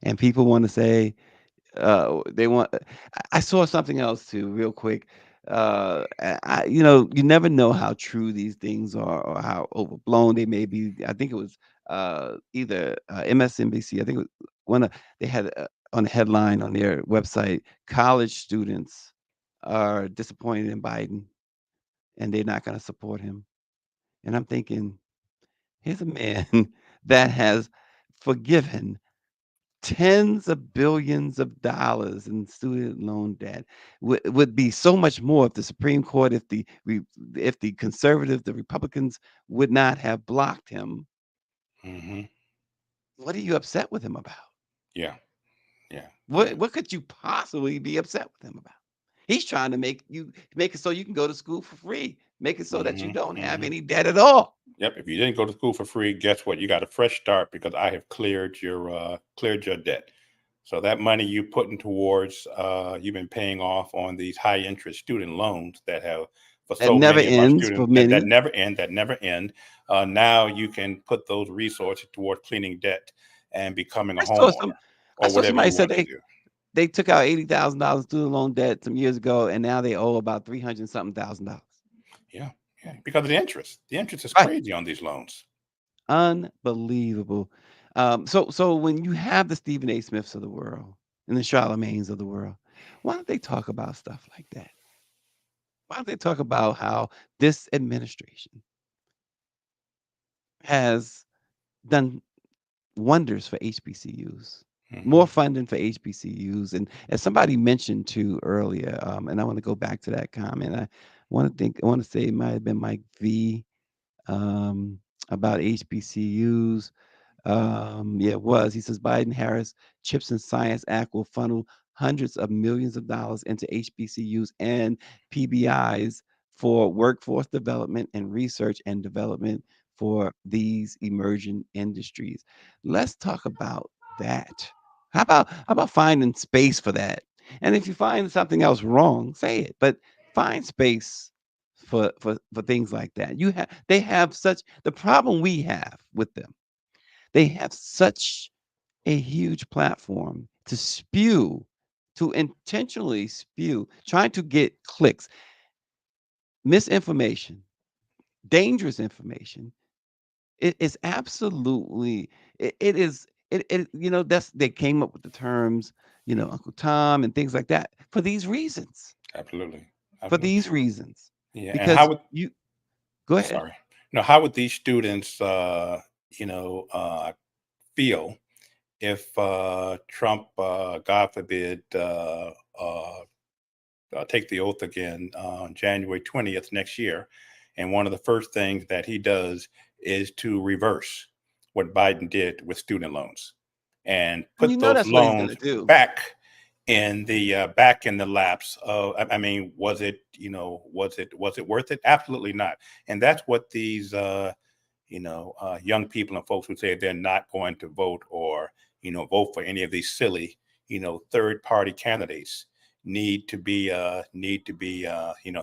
S4: And people want to say they want. I saw something else too, real quick. You never know how true these things are or how overblown they may be. I think it was either MSNBC. I think it was one of they had on the headline on their website, college students are disappointed in Biden and they're not going to support him. And I'm thinking, here's a man that has forgiven tens of billions of dollars in student loan debt. Would be so much more if the Supreme Court, if the conservatives, the Republicans would not have blocked him.
S5: Hmm.
S4: What are you upset with him about?
S5: Yeah. Yeah. Yeah.
S4: What could you possibly be upset with him about? He's trying to make it so you can go to school for free. Make it so that you
S5: Hmm.
S4: don't have
S5: Hmm.
S4: any debt at all.
S5: Yep. If you didn't go to school for free, guess what? You got a fresh start because I have cleared your debt. So that money you putting towards you've been paying off on these high interest student loans that have for
S4: That
S5: so
S4: never
S5: many of our
S4: ends for
S5: students that
S4: many.
S5: never end. Now you can put those resources toward cleaning debt and becoming a
S4: I saw
S5: homeowner
S4: some I
S5: or
S4: saw
S5: whatever
S4: somebody
S5: you
S4: said
S5: want to do.
S4: they took out $80,000 student loan debt some years ago, and now they owe about 300 something thousand dollars.
S5: Yeah. Yeah. Because of the interest. The interest is
S4: Right.
S5: crazy on these loans.
S4: Unbelievable. So when you have the Stephen A. Smiths of the world and the Charlemagnes of the world, why don't they talk about stuff like that? Why don't they talk about how this administration has done wonders for HBCUs, more
S5: Hmm.
S4: funding for HBCUs, and as somebody mentioned too earlier, and I want to go back to that comment. I want to say it might have been Mike V. Um, about HBCUs. Yeah, it was. He says Biden Harris Chips and Science Act will funnel hundreds of millions of dollars into HBCUs and PBIs for workforce development and research and development for these emerging industries. Let's talk about that. How about finding space for that? And if you find something else wrong, say it. But find space for things like that. They have such the problem we have with them, they have such a huge platform to intentionally spew, trying to get clicks, misinformation, dangerous information. It is absolutely, it is, that's, they came up with the terms, Uncle Tom and things like that for these reasons,
S5: Absolutely.
S4: for
S5: Absolutely.
S4: these reasons,
S5: Yeah. And how
S4: because
S5: would
S4: you, go ahead.
S5: sorry. No, how would these students feel if Trump, God forbid, take the oath again on January 20th next year. And one of the first things that he does is to reverse what Biden did with student loans and
S4: And you
S5: put
S4: know
S5: those
S4: that's what he's gonna
S5: loans
S4: do.
S5: back in the laps of, I mean, was it worth it? Absolutely not. And that's what these young people and folks who say they're not going to vote or vote for any of these silly third party candidates need to be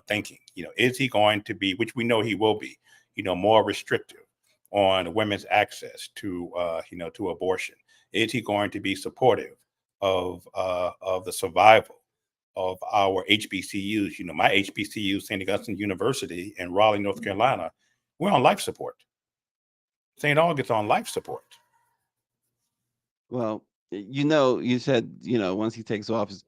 S5: thinking, is he going to be, which we know he will be, more restrictive on women's access to abortion? Is he going to be supportive of the survival of our HBCUs? My HBCU, St. Augustine University in Raleigh, North Carolina, we're on life support. St. August's on life support.
S4: Well, you said, once he takes office,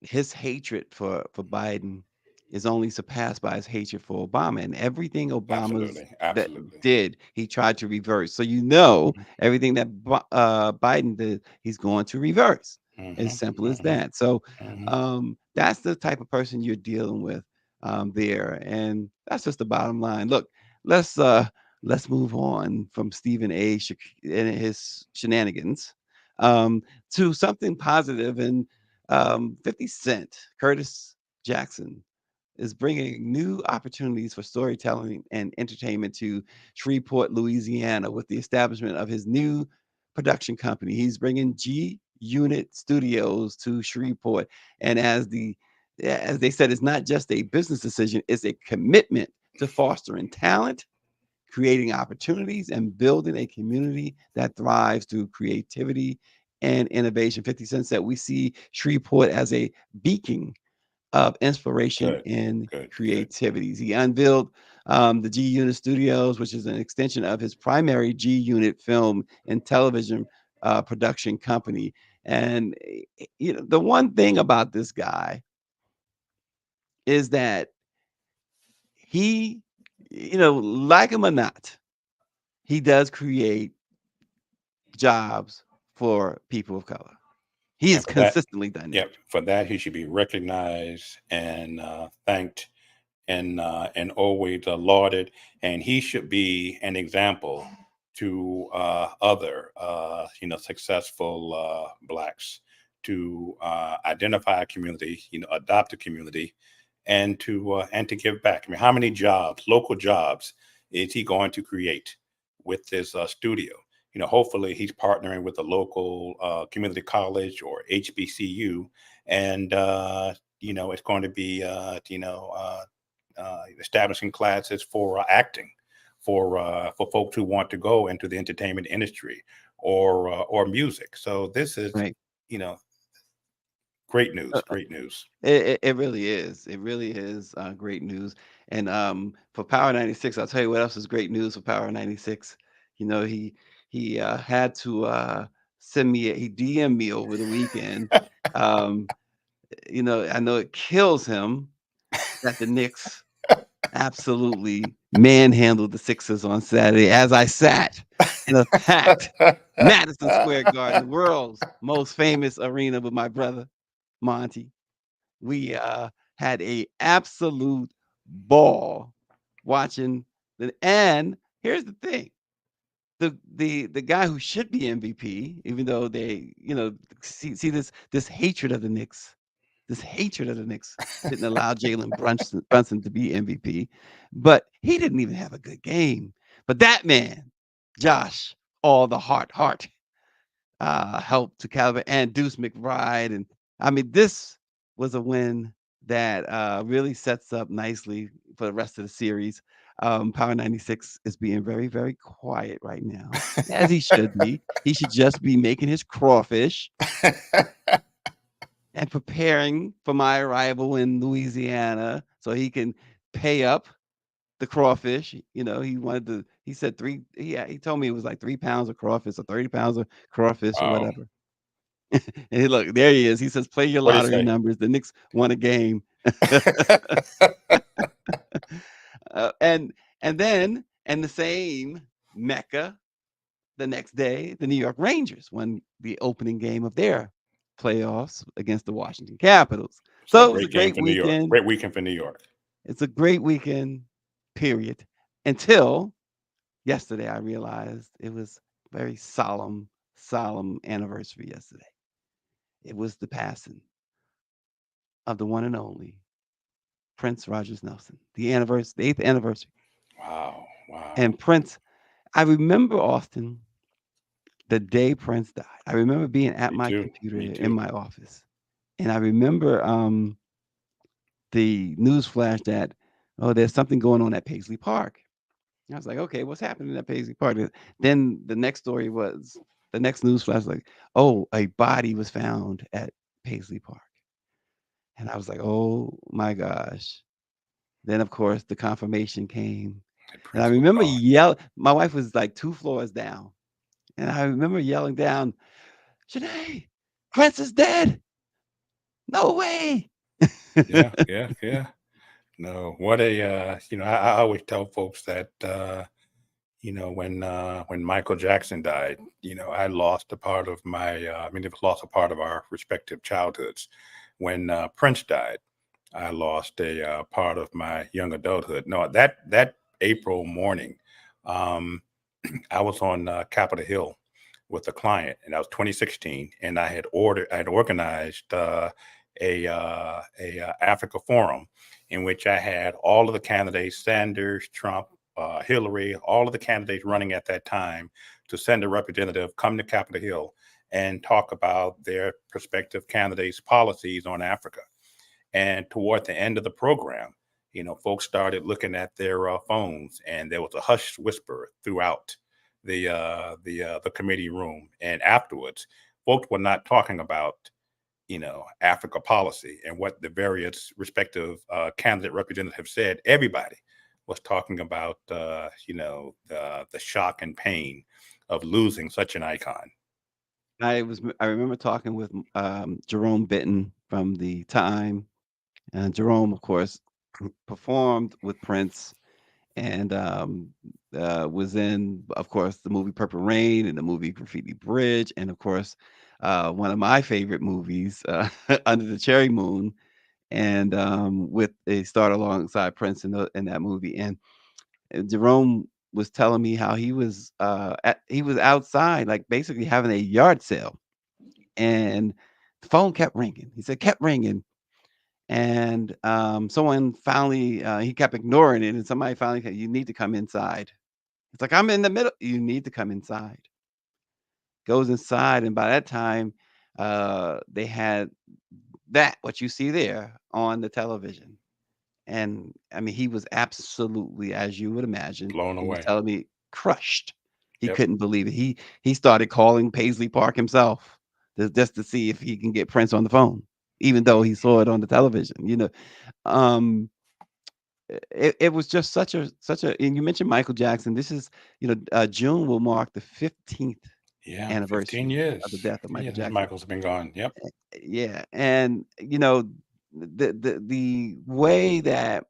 S4: his hatred for Biden is only surpassed by his hatred for Obama, and everything Obama's
S5: Absolutely.
S4: that
S5: Absolutely.
S4: did, he tried to reverse. So
S5: Mhm.
S4: everything that Biden did, he's going to reverse. As
S5: Mhm.
S4: simple as
S5: Mhm.
S4: that. So
S5: Mhm.
S4: that's the type of person you're dealing with there, and that's just the bottom line. Look, let's uh let's move on from Stephen A. And his shenanigans to something positive. And 50 Cent, Curtis Jackson, is bringing new opportunities for storytelling and entertainment to Shreveport, Louisiana, with the establishment of his new production company. He's bringing G Unit Studios to Shreveport, and as they said, it's not just a business decision; it's a commitment to fostering talent, creating opportunities, and building a community that thrives through creativity and innovation. 50 Cent said we see Shreveport as a beacon of inspiration
S5: Good,
S4: and
S5: good.
S4: creativities. He unveiled the G Unit Studios, which is an extension of his primary G Unit film and television production company. And the one thing about this guy is that he, like him or not, he does create jobs for people of color. He has
S5: And for that,
S4: consistently done that.
S5: yep, for that he should be recognized and thanked and always lauded, and he should be an example to other successful blacks to identify a community, adopt a community, and to give back. I mean, how many jobs, local jobs, is he going to create with this studio? Hopefully he's partnering with a local community college or HBCU, and it's going to be establishing classes for acting for folks who want to go into the entertainment industry or music. So this is
S4: Right.
S5: great news. Great news.
S4: It really is. It really is great news. And for Power 96, I'll tell you what else is great news for Power 96. He had to send me. He DM'd me over the weekend. I know it kills him that the Knicks absolutely manhandled the Sixers on Saturday as I sat in a packed Madison Square Garden, the world's most famous arena, with my brother Monty. We had a absolute ball watching and here's the thing. The guy who should be MVP, even though they, see this hatred of the Knicks. This hatred of the Knicks didn't allow Jalen Brunson to be MVP, but he didn't even have a good game. But that man, Josh, all the heart, helped to calibrate, and Deuce McBride. And I mean, this was a win that really sets up nicely for the rest of the series. Power 96 is being very, very quiet right now, as he should be. He should just be making his crawfish and preparing for my arrival in Louisiana so he can pay up the crawfish. He said he told me it was like 3 pounds of crawfish or 30 pounds of crawfish or
S5: Wow.
S4: whatever. And look, there he is. He says, play your
S5: What'd he
S4: lottery
S5: say?
S4: numbers. The Knicks won a game. And then the same Mecca, the next day, the New York Rangers won the opening game of their playoffs against the Washington Capitals. So it was a great
S5: game for New York.
S4: weekend.
S5: Great weekend for New York.
S4: It's a great weekend, period. Until yesterday, I realized it was very solemn anniversary yesterday. It was the passing of the one and only Prince Rogers Nelson, the 8th anniversary.
S5: Wow.
S4: And Prince, I remember, Austin, the day Prince died. I remember being at my computer in my office. And I remember the news flash that, there's something going on at Paisley Park. I was like, okay, what's happening at Paisley Park? Then the next story was, the next news flash was like, a body was found at Paisley Park. And I was like, oh my gosh. Then, of course, the confirmation came. And I remember yelling. My wife was like 2 floors down. And I remember yelling down, Shanae, Prince is dead. No way.
S5: Yeah. No, what a I always tell folks that when Michael Jackson died, I lost a part of my it lost a part of our respective childhoods. When Prince died, I lost a part of my young adulthood. No, that April morning, I was on Capitol Hill with a client, and that was 2016, and I had organized a Africa forum in which I had all of the candidates, Sanders, Trump, Hillary, all of the candidates running at that time, to send a representative come to Capitol Hill and talk about their prospective candidates' policies on Africa. And toward the end of the program, folks started looking at their phones, and there was a hushed whisper throughout the committee room. And afterwards, folks were not talking about Africa policy and what the various respective candidate representatives have said. Everybody was talking about the shock and pain of losing such an icon.
S4: I remember talking with Jerome Benton from the Time, and Jerome, of course, performed with Prince, and was in, of course, the movie Purple Rain and the movie Graffiti Bridge, and of course, one of my favorite movies, Under the Cherry Moon, and with a start alongside Prince in that movie. And Jerome was telling me how he was outside, like basically having a yard sale, and the phone kept ringing. He said kept ringing, and someone finally he kept ignoring it, and somebody finally said, "You need to come inside." It's like, "I'm in the middle." You need to come inside. Goes inside, and by that time, they had what you see there on the television. And I mean, he was absolutely, as you would imagine,
S5: Blown
S4: he was
S5: away.
S4: telling me, crushed. He
S5: Yep.
S4: couldn't believe it. He started calling Paisley Park himself just to see if he can get Prince on the phone, even though he saw it on the television. Um, it was just such a and you mentioned Michael Jackson. This is, June will mark the 15th
S5: Yeah, 15
S4: anniversary
S5: years.
S4: of the death of
S5: Yeah,
S4: Michael Jackson.
S5: Michael's been gone. Yep.
S4: Yeah, and the way that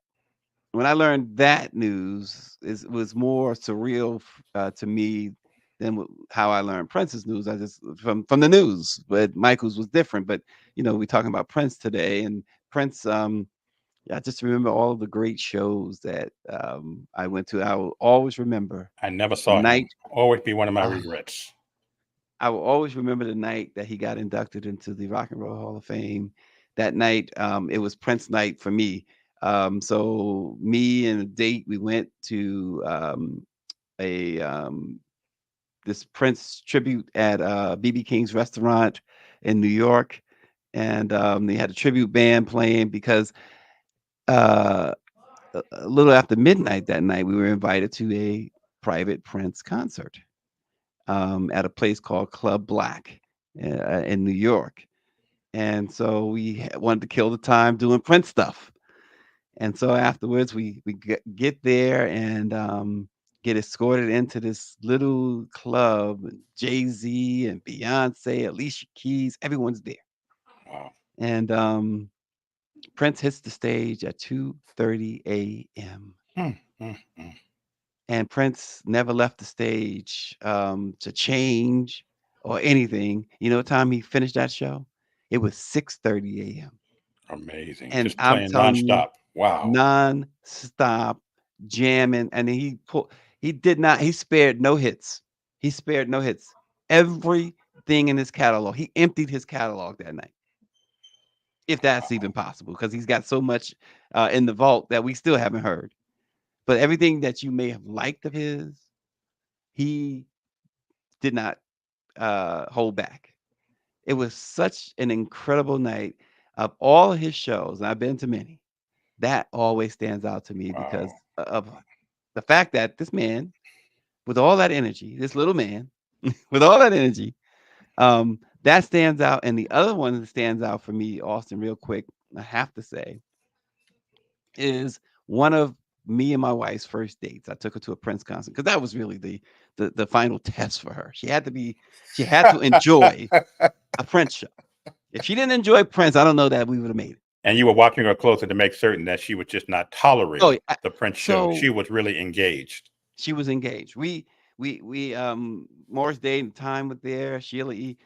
S4: when I learned that news was more surreal to me than how I learned Prince's news. I just from the news, but Michael's was different. But we're talking about Prince today, and Prince. I just remember all of the great shows that I went to. I will always remember
S5: I never
S4: the
S5: saw him.
S4: night.
S5: Always be one of my
S4: uh,
S5: regrets.
S4: I will always remember the night that he got inducted into the Rock and Roll Hall of Fame. That night, it was Prince night for me. So me and a date, we went to a this Prince tribute at BB King's restaurant in New York, and they had a tribute band playing because uh, a little after midnight that night, we were invited to a private Prince concert at a place called Club Black in New York. And so we wanted to kill the time doing Prince stuff. And so afterwards, we get there and get escorted into this little club. Jay-Z and Beyonce, Alicia Keys, everyone's there.
S5: Wow.
S4: And Prince hits the stage at 2:30 a.m.
S5: Mm, mm, mm.
S4: And Prince never left the stage to change or anything. You know what time he finished that show? It was 6:30 a.m.
S5: Amazing.
S4: And
S5: Just
S4: I'm
S5: playing
S4: telling you,
S5: nonstop. Wow.
S4: non-stop jamming. And he spared no hits. He spared no hits. Everything in his catalog. He emptied his catalog that night, if that's even possible, because he's got so much in the vault that we still haven't heard. But everything that you may have liked of his, he did not hold back. It was such an incredible night. Of all his shows, and I've been to many, that always stands out to me
S5: Wow.
S4: because of the fact that this man, with all that energy, this little man, with all that energy, that stands out. And the other one that stands out for me, Austin, real quick, I have to say, is one of me and my wife's first dates. I took her to a Prince concert because that was really the final test for her. She had to enjoy a Prince show. If she didn't enjoy Prince, I don't know that we would have made it.
S5: And you were walking her closer to make certain that she was just not tolerating the Prince show.
S4: So
S5: She was really engaged.
S4: she was engaged. We Morris Day and Time was there. Sheila E.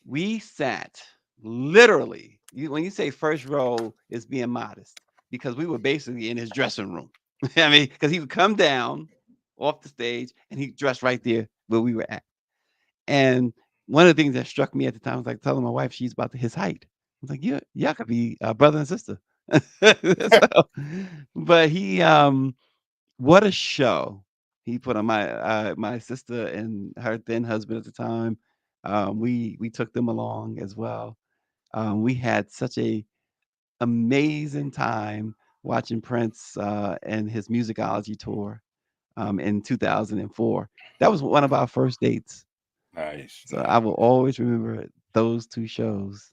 S4: We sat literally. When you say first row, is being modest because we were basically in his dressing room. I mean, because he would come down off the stage and he dressed right there where we were at. And one of the things that struck me at the time was like telling my wife she's about his height. I was like, y'all could be brother and sister. So, but what a show he put on my sister and her then husband at the time. We took them along as well. We had such a amazing time watching Prince and his musicology tour in 2004. That was one of our first dates.
S5: Nice.
S4: So I will always remember those two shows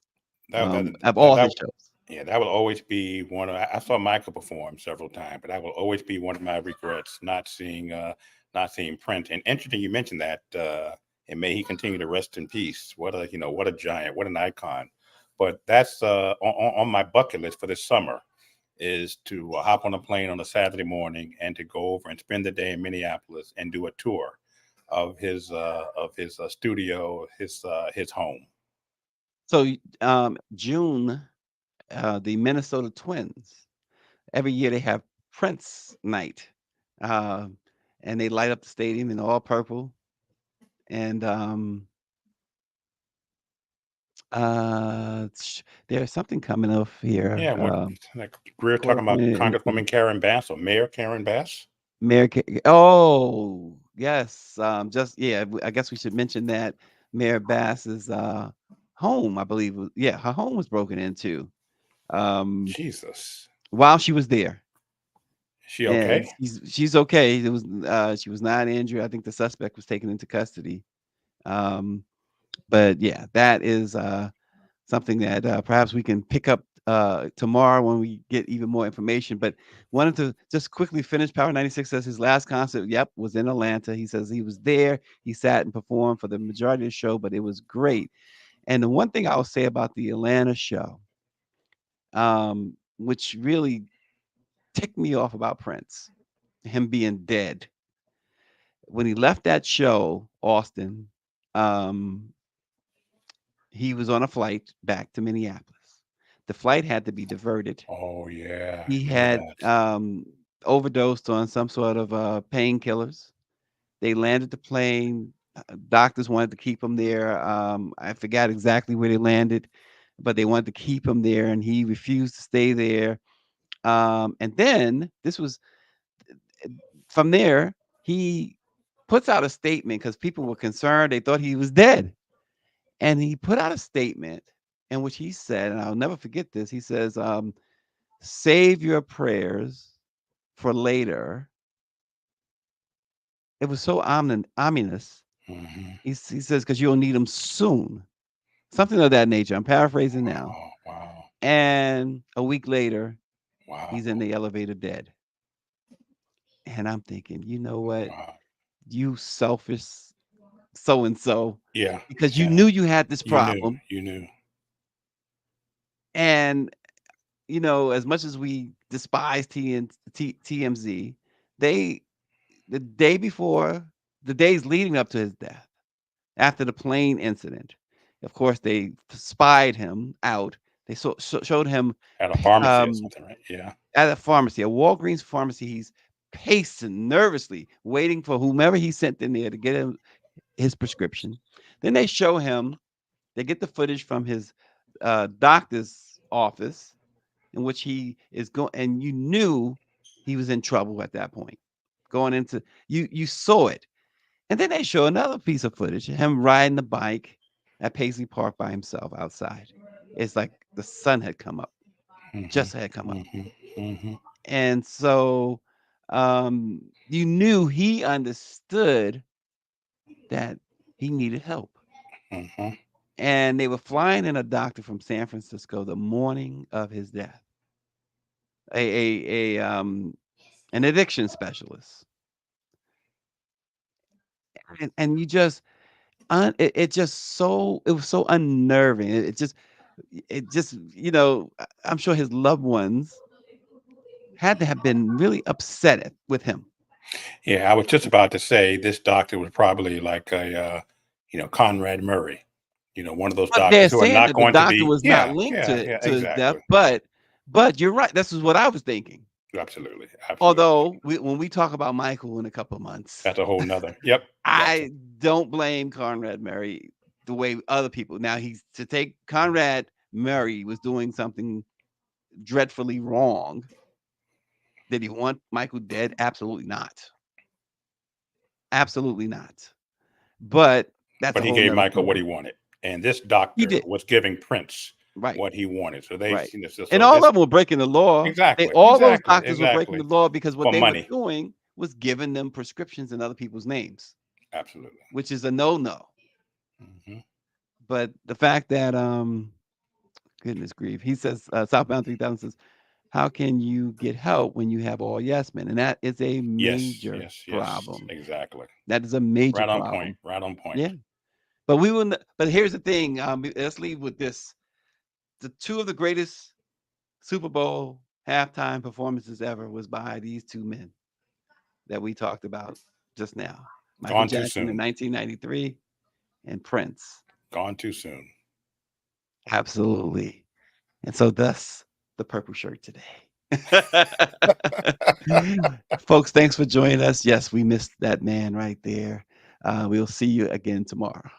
S5: That,
S4: of all
S5: that,
S4: his shows.
S5: yeah, that will always be one of. I saw Michael perform several times, but that will always be one of my regrets not seeing Prince. And interesting, you mentioned that, and may he continue to rest in peace. What a giant, what an icon. But that's on my bucket list for this summer, is to hop on a plane on a Saturday morning and to go over and spend the day in Minneapolis and do a tour of his studio, his home.
S4: So June, the Minnesota Twins, every year they have Prince Night, and they light up the stadium in all purple. And there's something coming up here.
S5: Yeah, like we were talking about Congresswoman Karen Bass or Mayor Karen Bass.
S4: Oh, yes. I guess we should mention that Mayor Bass's home, I believe, her home was broken into
S5: Jesus.
S4: while she was there.
S5: She okay?
S4: And she's okay. It was she was not injured. I think the suspect was taken into custody. But yeah, that is something that perhaps we can pick up tomorrow when we get even more information. But wanted to just quickly finish. Power 96 says his last concert, was in Atlanta. He says he was there. He sat and performed for the majority of the show, but it was great. And the one thing I'll say about the Atlanta show, which really ticked me off about Prince, him being dead. When he left that show, Austin, he was on a flight back to Minneapolis. The flight had to be diverted.
S5: Oh yeah.
S4: He had overdosed on some sort of painkillers. They landed the plane. Doctors wanted to keep him there. I forgot exactly where they landed, but they wanted to keep him there, and he refused to stay there. And then this was from there. He puts out a statement because people were concerned. They thought he was dead. And he put out a statement in which he said, and I'll never forget this, he says, save your prayers for later. It was so ominous.
S5: Mm-hmm.
S4: He says, because you'll need them soon. Something of that nature. I'm paraphrasing now.
S5: Wow.
S4: And a week later,
S5: wow.
S4: He's in the elevator dead. And I'm thinking, you know what?
S5: Wow.
S4: You selfish so-and-so.
S5: Yeah.
S4: Because you knew you had this
S5: You
S4: problem.
S5: knew.
S4: And, you know, as much as we despise TMZ, the days leading up to his death, after the plane incident, of course, they spied him out. They showed him
S5: at a pharmacy or something, right? Yeah.
S4: At a pharmacy, a Walgreens pharmacy. He's pacing nervously, waiting for whomever he sent in there to get him his prescription. Then they show him, they get the footage from his doctor's office in which he is going, and you knew he was in trouble at that point. Going into, you saw it. And then they show another piece of footage, him riding the bike at Paisley Park by himself outside. It's like the sun had come up, just had come up.
S5: Mm-hmm.
S4: And so you knew he understood that he needed help.
S5: Mm-hmm.
S4: And they were flying in a doctor from San Francisco the morning of his death. An addiction specialist. And you just it was so unnerving. It just, you know, I'm sure his loved ones had to have been really upset with him.
S5: Yeah, I was just about to say this doctor was probably like a Conrad Murray, one of those doctors who are not going to be.
S4: The doctor was not linked to his death, but you're right. This is what I was thinking.
S5: Absolutely.
S4: Although when we talk about Michael in a couple of months,
S5: that's a whole nother. Yep.
S4: I don't blame Conrad Murray the way other people. Now to take Conrad Murray was doing something dreadfully wrong. Did he want Michael dead? Absolutely not. Absolutely not. But
S5: he gave Michael what he wanted, and this doctor was giving Prince
S4: Right.
S5: what he wanted. So they,
S4: Right.
S5: you know, so
S4: And
S5: so
S4: all
S5: this-
S4: of them were breaking the law.
S5: Exactly,
S4: All those
S5: exactly,
S4: doctors were breaking the
S5: exactly.
S4: law because what
S5: For
S4: they
S5: money.
S4: were doing was giving them prescriptions in other people's names,
S5: Absolutely.
S4: which is a no-no.
S5: hmm
S4: But the fact that goodness grief, he says Southbound 3000 says, how can you get help when you have all yes men? And that is a major
S5: Yes,
S4: problem.
S5: exactly.
S4: That is a major
S5: Right on
S4: problem.
S5: point. Right on point.
S4: Yeah. But we will. But here's the thing. Let's leave with this: the two of the greatest Super Bowl halftime performances ever was by these two men that we talked about just now: Michael
S5: Gone too
S4: Jackson in
S5: soon.
S4: 1993 and Prince.
S5: Gone too soon.
S4: Absolutely. And so, thus, the purple shirt today. Folks, thanks for joining us. Yes, we missed that man right there. We'll see you again tomorrow.